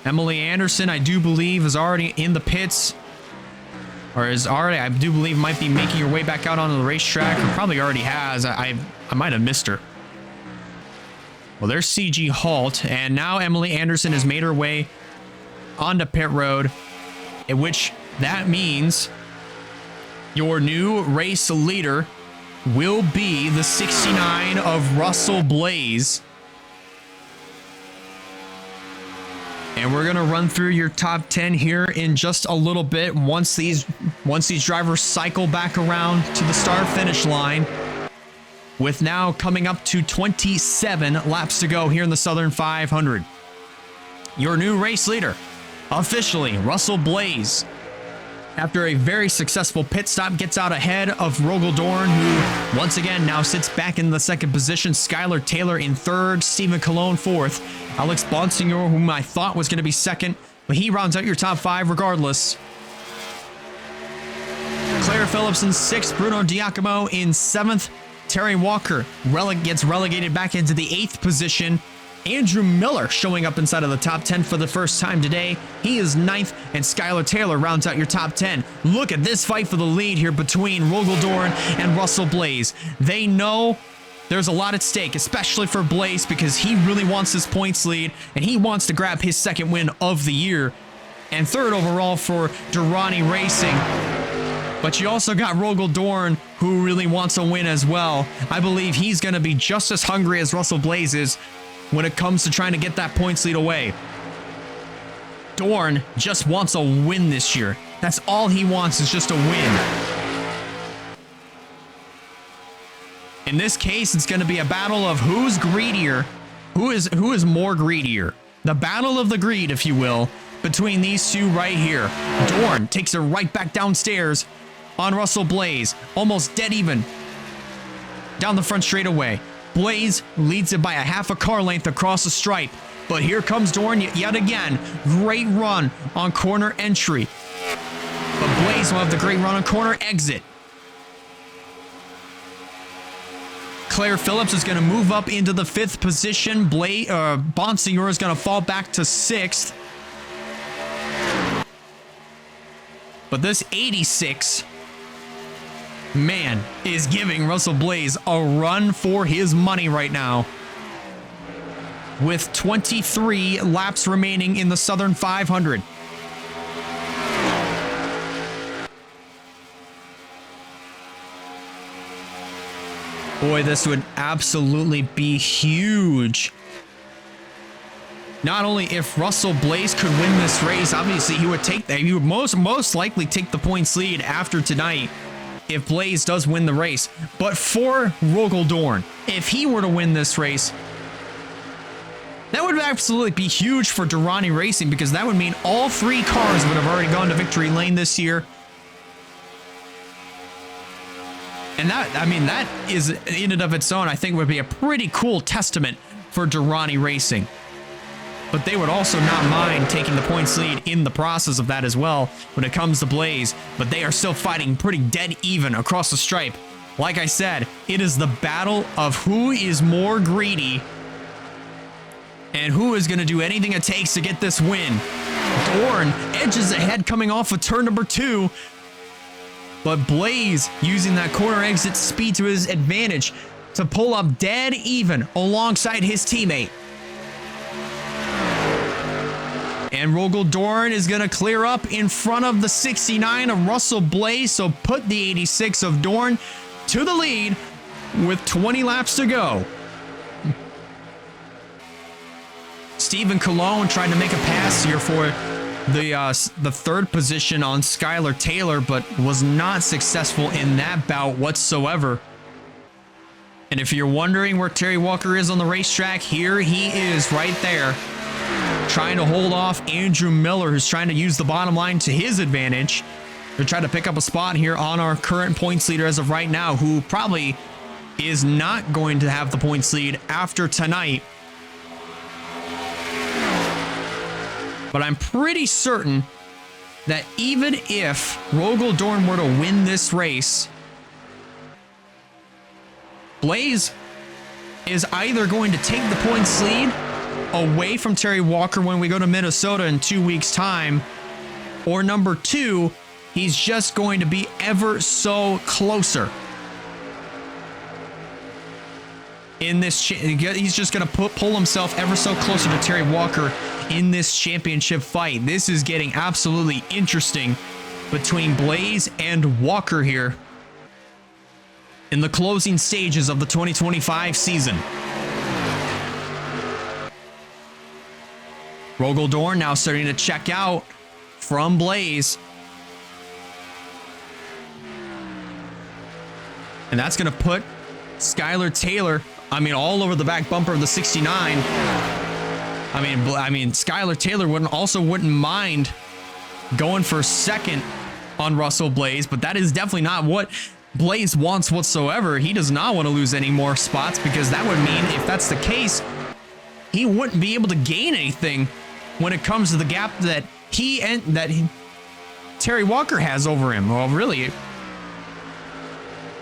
Emily Anderson, I do believe, is already in the pits. Or is already, I do believe, might be making her way back out onto the racetrack. Or probably already has. I might have missed her. Well, there's CG Holt. And now Emily Anderson has made her way onto pit road. In which that means your new race leader will be the 69 of Russell Blaze. And we're going to run through your top 10 here in just a little bit once these drivers cycle back around to the start-finish line. With now coming up to 27 laps to go here in the Southern 500. Your new race leader, officially Russell Blaze. After a very successful pit stop, gets out ahead of Rogel Dorn, who once again now sits back in the second position. Skylar Taylor in third, Stephen Colon fourth. Alex Bonsignor, whom I thought was going to be second, but he rounds out your top 5 regardless. Claire Phillips in 6th, Bruno Diacomo in 7th. Terry Walker gets relegated back into the 8th position. Andrew Miller showing up inside of the top 10 for the first time today. He is 9th, and Skylar Taylor rounds out your top 10. Look at this fight for the lead here between Rogel Dorn and Russell Blaze. They know there's a lot at stake, especially for Blaze, because he really wants this points lead, and he wants to grab his second win of the year. And third overall for Durrani Racing. But you also got Rogel Dorn, who really wants a win as well. I believe he's going to be just as hungry as Russell Blaze is when it comes to trying to get that points lead away. Dorn just wants a win this year. That's all he wants, is just a win. In this case, it's going to be a battle of who's greedier, who is more greedier. The battle of the greed, if you will, between these two right here. Dorn takes it right back downstairs on Russell Blaze, almost dead even down the front straightaway. Blaze leads it by a half a car length across the stripe, but here comes Dorn yet again. Great run on corner entry, but Blaze will have the great run on corner exit. Claire Phillips is going to move up into the 5th position. Bonsignor is going to fall back to 6th. But this 86, man, is giving Russell Blaze a run for his money right now. With 23 laps remaining in the Southern 500. Boy, this would absolutely be huge. Not only if Russell Blaze could win this race, obviously he would most likely take the points lead after tonight if Blaze does win the race. But for Rogel Dorn, if he were to win this race, that would absolutely be huge for Durrani Racing, because that would mean all 3 cars would have already gone to victory lane this year. And that is, in and of its own, I think would be a pretty cool testament for Durrani Racing. But they would also not mind taking the points lead in the process of that as well when it comes to Blaze. But they are still fighting pretty dead even across the stripe. Like I said, it is the battle of who is more greedy and who is going to do anything it takes to get this win. Dorn edges ahead coming off of turn number 2. But Blaze using that corner exit speed to his advantage to pull up dead even alongside his teammate. And Rogel Dorn is going to clear up in front of the 69 of Russell Blaze, so put the 86 of Dorn to the lead with 20 laps to go. Stephen Cologne tried to make a pass here for the 3rd position on Skylar Taylor, but was not successful in that bout whatsoever. And if you're wondering where Terry Walker is on the racetrack, here he is right there, trying to hold off Andrew Miller, who's trying to use the bottom line to his advantage to try to pick up a spot here on our current points leader as of right now, who probably is not going to have the points lead after tonight. But I'm pretty certain that even if Rogel Dorn were to win this race, Blaze is either going to take the points lead away from Terry Walker when we go to Minnesota in 2 weeks' time, or number 2, he's just going to be ever so closer. In this, he's just going to pull himself ever so closer to Terry Walker in this championship fight. This is getting absolutely interesting between Blaze and Walker here in the closing stages of the 2025 season. Rogel Dorn now starting to check out from Blaze. And that's going to put Skylar Taylor, all over the back bumper of the 69. Skylar Taylor wouldn't mind going for 2nd on Russell Blaze, but that is definitely not what Blaze wants whatsoever. He does not want to lose any more spots, because that would mean, if that's the case, he wouldn't be able to gain anything when it comes to the gap that Terry Walker has over him. Well, really,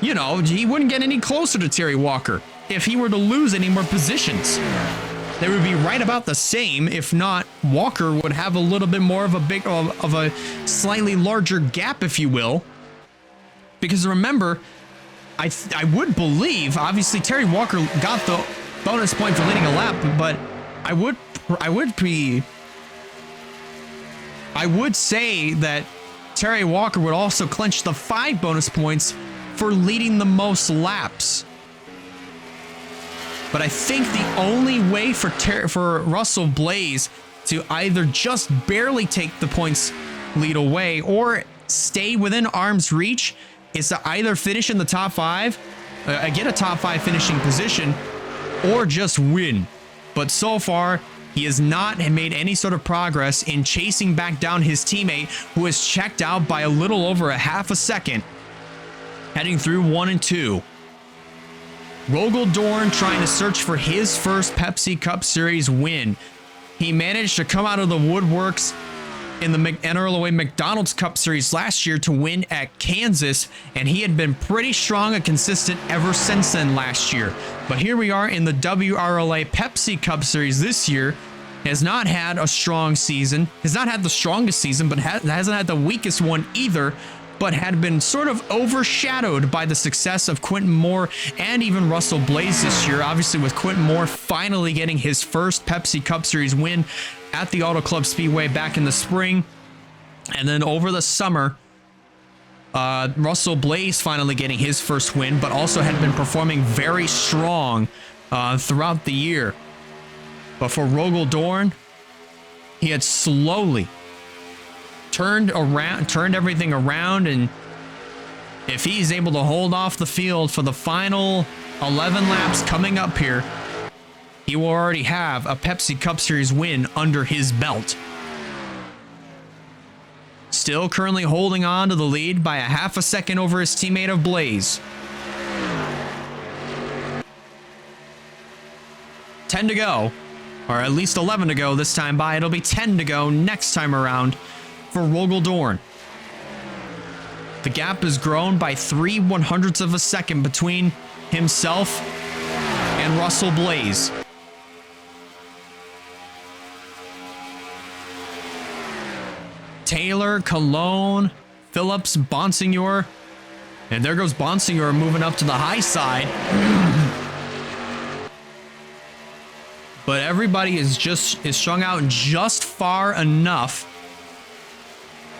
he wouldn't get any closer to Terry Walker if he were to lose any more positions. They would be right about the same. If not, Walker would have a little bit more of a slightly larger gap, if you will. Because remember, I would believe, obviously Terry Walker got the bonus point for leading a lap, but I would say that Terry Walker would also clinch the 5 bonus points for leading the most laps. But I think the only way for Russell Blaze to either just barely take the points lead away or stay within arm's reach is to either finish in the top 5, get a top 5 finishing position, or just win. But so far, he has not made any sort of progress in chasing back down his teammate, who has checked out by a little over a half a second, heading through 1 and 2. Rogel Dorn trying to search for his first Pepsi Cup Series win. He managed to come out of the woodworks in the WRLA McDonald's Cup Series last year to win at Kansas, and he had been pretty strong and consistent ever since then last year. But here we are in the WRLA Pepsi Cup Series this year. Has not had a strong season, has not had the strongest season, but hasn't had the weakest one either, but had been sort of overshadowed by the success of Quentin Moore and even Russell Blaze this year. Obviously, with Quentin Moore finally getting his first Pepsi Cup Series win at the Auto Club Speedway back in the spring. And then over the summer, Russell Blaze finally getting his first win, but also had been performing very strong throughout the year. But for Rogel Dorn, he had slowly turned everything around, and if he's able to hold off the field for the final 11 laps coming up here, he will already have a Pepsi Cup Series win under his belt. Still currently holding on to the lead by a half a second over his teammate of Blaze. 10 to go, or at least 11 to go this time by. It'll be 10 to go next time around for Rogel Dorn. The gap has grown by 3/100ths of a second between himself and Russell Blaze. Taylor, Cologne, Phillips, Bonsignor, and there goes Bonsignor moving up to the high side. But everybody is strung out just far enough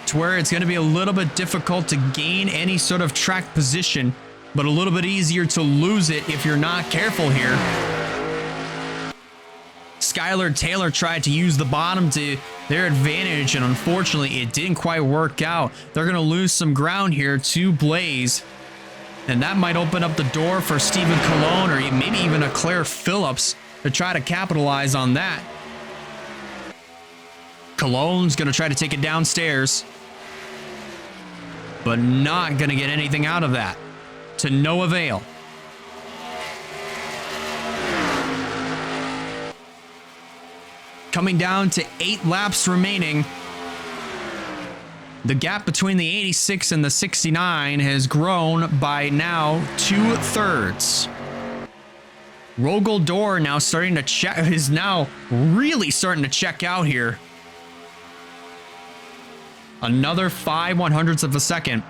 to where it's going to be a little bit difficult to gain any sort of track position, but a little bit easier to lose it if you're not careful here. Skylar Taylor tried to use the bottom to their advantage, and unfortunately it didn't quite work out. They're going to lose some ground here to Blaze, and that might open up the door for Stephen Cologne or maybe even a Claire Phillips to try to capitalize on that. Cologne's going to try to take it downstairs, but not going to get anything out of that. To no avail. Coming down to 8 laps remaining. The gap between the 86 and the 69 has grown by now 2/3. Rogel Dorn now starting to check, is now really starting to check out here. Another 5/100ths of a second.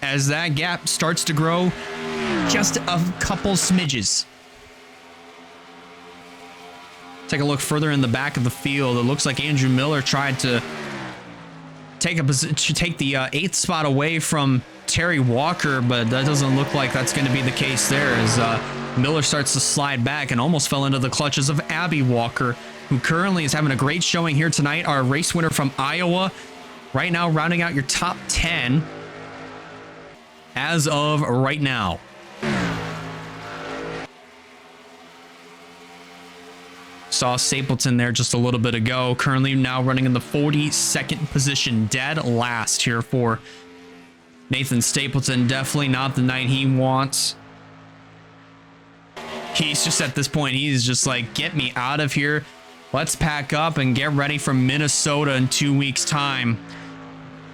As that gap starts to grow just a couple smidges. Take a look further in the back of the field. It looks like Andrew Miller tried to take the 8th spot away from Terry Walker, but that doesn't look like that's going to be the case there, as Miller starts to slide back and almost fell into the clutches of Abby Walker, who currently is having a great showing here tonight. Our race winner from Iowa, right now rounding out your top 10 as of right now. Saw Stapleton there just a little bit ago. Currently now running in the 42nd position, dead last here for Nathan Stapleton. Definitely not the night he wants. He's just at this point, he's just like, get me out of here. Let's pack up and get ready for Minnesota in 2 weeks' time.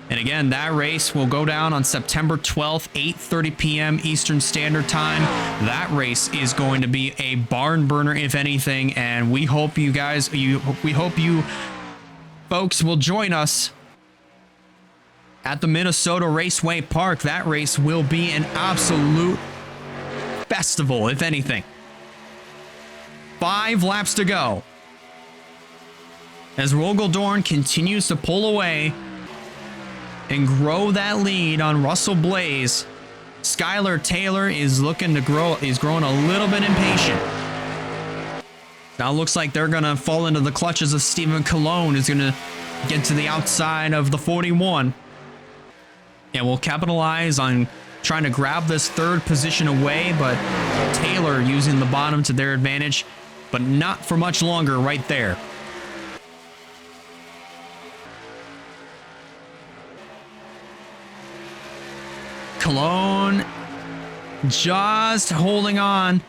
And again, that race will go down on September 12th, 8:30 p.m. Eastern Standard Time. That race is going to be a barn burner, if anything, and we hope you guys, we hope you folks will join us at the Minnesota Raceway Park. That race will be an absolute festival, if anything. 5 laps to go as Rogel Dorn continues to pull away and grow that lead on Russell Blaze. Skylar Taylor is looking to grow, is growing a little bit impatient. Now it looks like they're going to fall into the clutches of Stephen Cologne, who's going to get to the outside of the 41. And we'll capitalize on trying to grab this third position away, but Taylor using the bottom to their advantage, but not for much longer right there. Cologne just holding on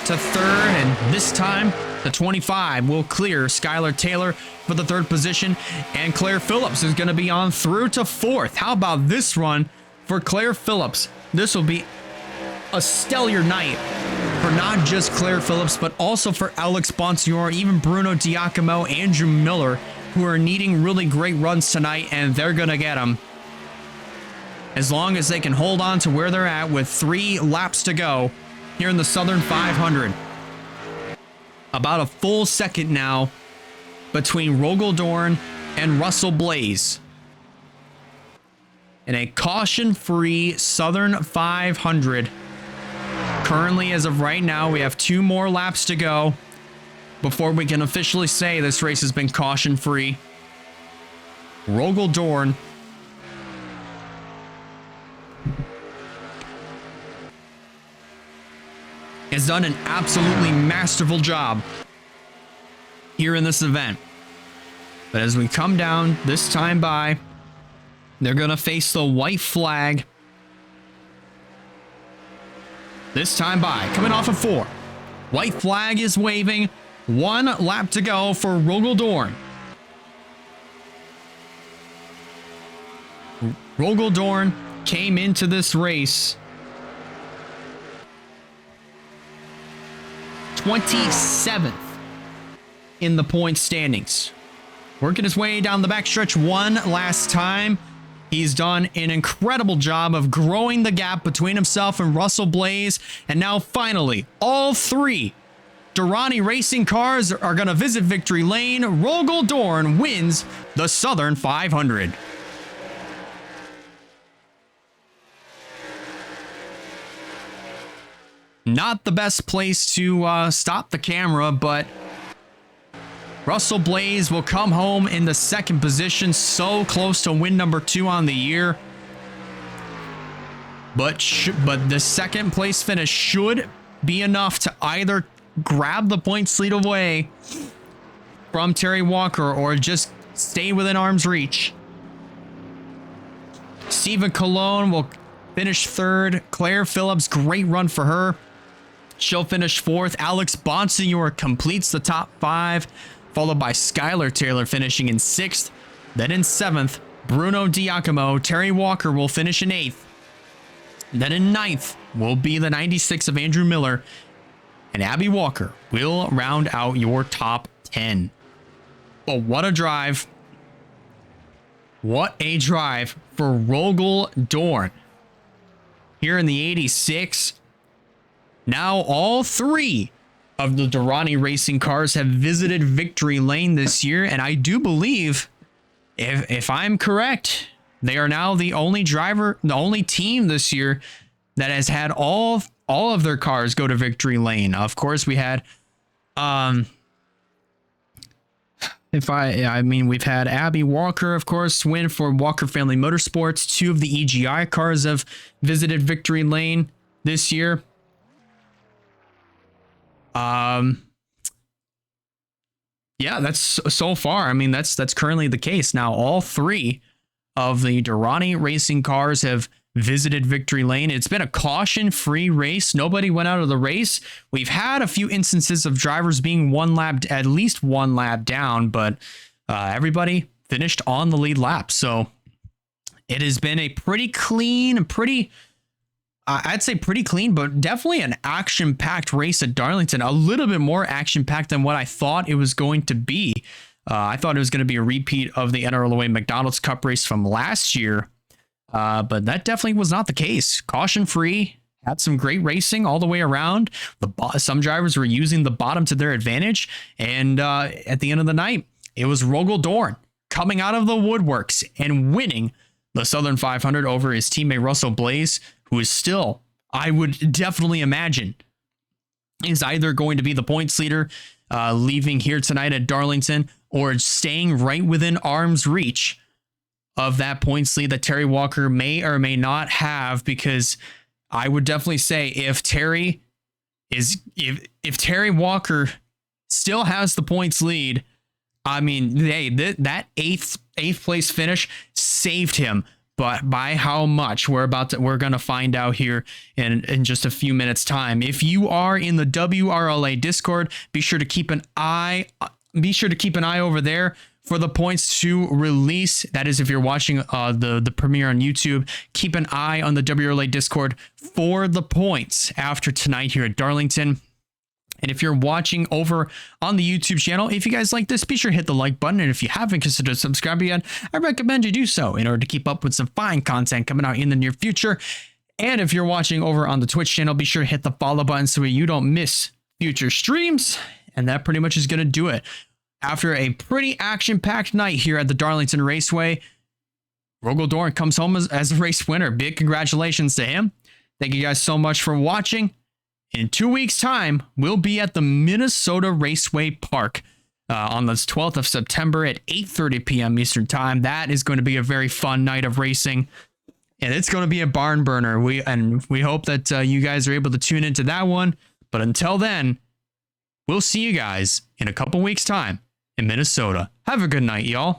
to third, and this time the 25 will clear Skylar Taylor for the third position, and Claire Phillips is going to be on through to fourth. How about this run for Claire Phillips? This will be a stellar night for not just Claire Phillips, but also for Alex Bonsignor, even Bruno Diacomo, Andrew Miller, who are needing really great runs tonight, and they're going to get them. As long as they can hold on to where they're at with 3 laps to go here in the Southern 500. About a full second now between Rogel-Dorn and Russell Blaze. In a caution-free Southern 500. Currently, as of right now, we have 2 more laps to go before we can officially say this race has been caution-free. Rogel-Dorn has done an absolutely masterful job here in this event. But as we come down this time by, they're going to face the white flag. This time by, coming off of 4. White flag is waving. 1 lap to go for Rogel-Dorn. Rogel-Dorn came into this race 27th in the point standings. Working his way down the backstretch one last time. He's done an incredible job of growing the gap between himself and Russell Blaze. And now finally, all 3 Durrani racing cars are going to visit victory lane. Rogel-Dorn wins the Southern 500. Not the best place to stop the camera, but Russell Blaze will come home in the second position, so close to win number 2 on the year. But the second place finish should be enough to either grab the points lead away from Terry Walker or just stay within arm's reach. Stephen Cologne will finish 3rd. Claire Phillips, great run for her. She'll finish 4th. Alex Bonsignor completes the top 5, followed by Skylar Taylor finishing in 6th. Then in 7th, Bruno Diacomo. Terry Walker will finish in 8th. Then in 9th will be the 96 of Andrew Miller. And Abby Walker will round out your top 10. But what a drive. What a drive for Rogel-Dorn. Here in the 86. Now all 3 of the Durrani racing cars have visited victory lane this year, and I do believe, if I'm correct, they are now the only team this year that has had all of their cars go to victory lane. Of course, we had we've had Abby Walker, of course, win for Walker Family Motorsports. 2 of the EGI cars have visited victory lane this year. Yeah, that's so far. I mean, that's currently the case. Now, all 3 of the Durrani racing cars have visited victory lane. It's been a caution-free race. Nobody went out of the race. We've had a few instances of drivers being at least one lap down, but everybody finished on the lead lap. So it has been a pretty clean, I'd say pretty clean, but definitely an action-packed race at Darlington. A little bit more action-packed than what I thought it was going to be. I thought it was going to be a repeat of the NRLA McDonald's Cup race from last year, but that definitely was not the case. Caution-free, had some great racing all the way around. Some drivers were using the bottom to their advantage, and at the end of the night, it was Rogel-Dorn coming out of the woodworks and winning the Southern 500 over his teammate Russell Blaze. who is still, I would definitely imagine, is either going to be the points leader, leaving here tonight at Darlington, or staying right within arm's reach of that points lead that Terry Walker may or may not have. Because I would definitely say if Terry Walker still has the points lead, I mean, hey, that eighth place finish saved him. But by how much, we're gonna find out here in just a few minutes time. If you are in the WRLA Discord, be sure to keep an eye over there for the points to release. That is, if you're watching the premiere on YouTube, keep an eye on the WRLA Discord for the points after tonight here at Darlington. And if you're watching over on the YouTube channel, if you guys like this, be sure to hit the like button. And if you haven't considered subscribing yet, I recommend you do so in order to keep up with some fine content coming out in the near future. And if you're watching over on the Twitch channel, be sure to hit the follow button so you don't miss future streams. And that pretty much is going to do it. After a pretty action-packed night here at the Darlington Raceway, Rogal Dorn comes home as a race winner. Big congratulations to him. Thank you guys so much for watching. In 2 weeks' time, we'll be at the Minnesota Raceway Park on the 12th of September at 8:30 p.m. Eastern Time. That is going to be a very fun night of racing, and it's going to be a barn burner. We hope that you guys are able to tune into that one. But until then, we'll see you guys in a couple weeks' time in Minnesota. Have a good night, y'all.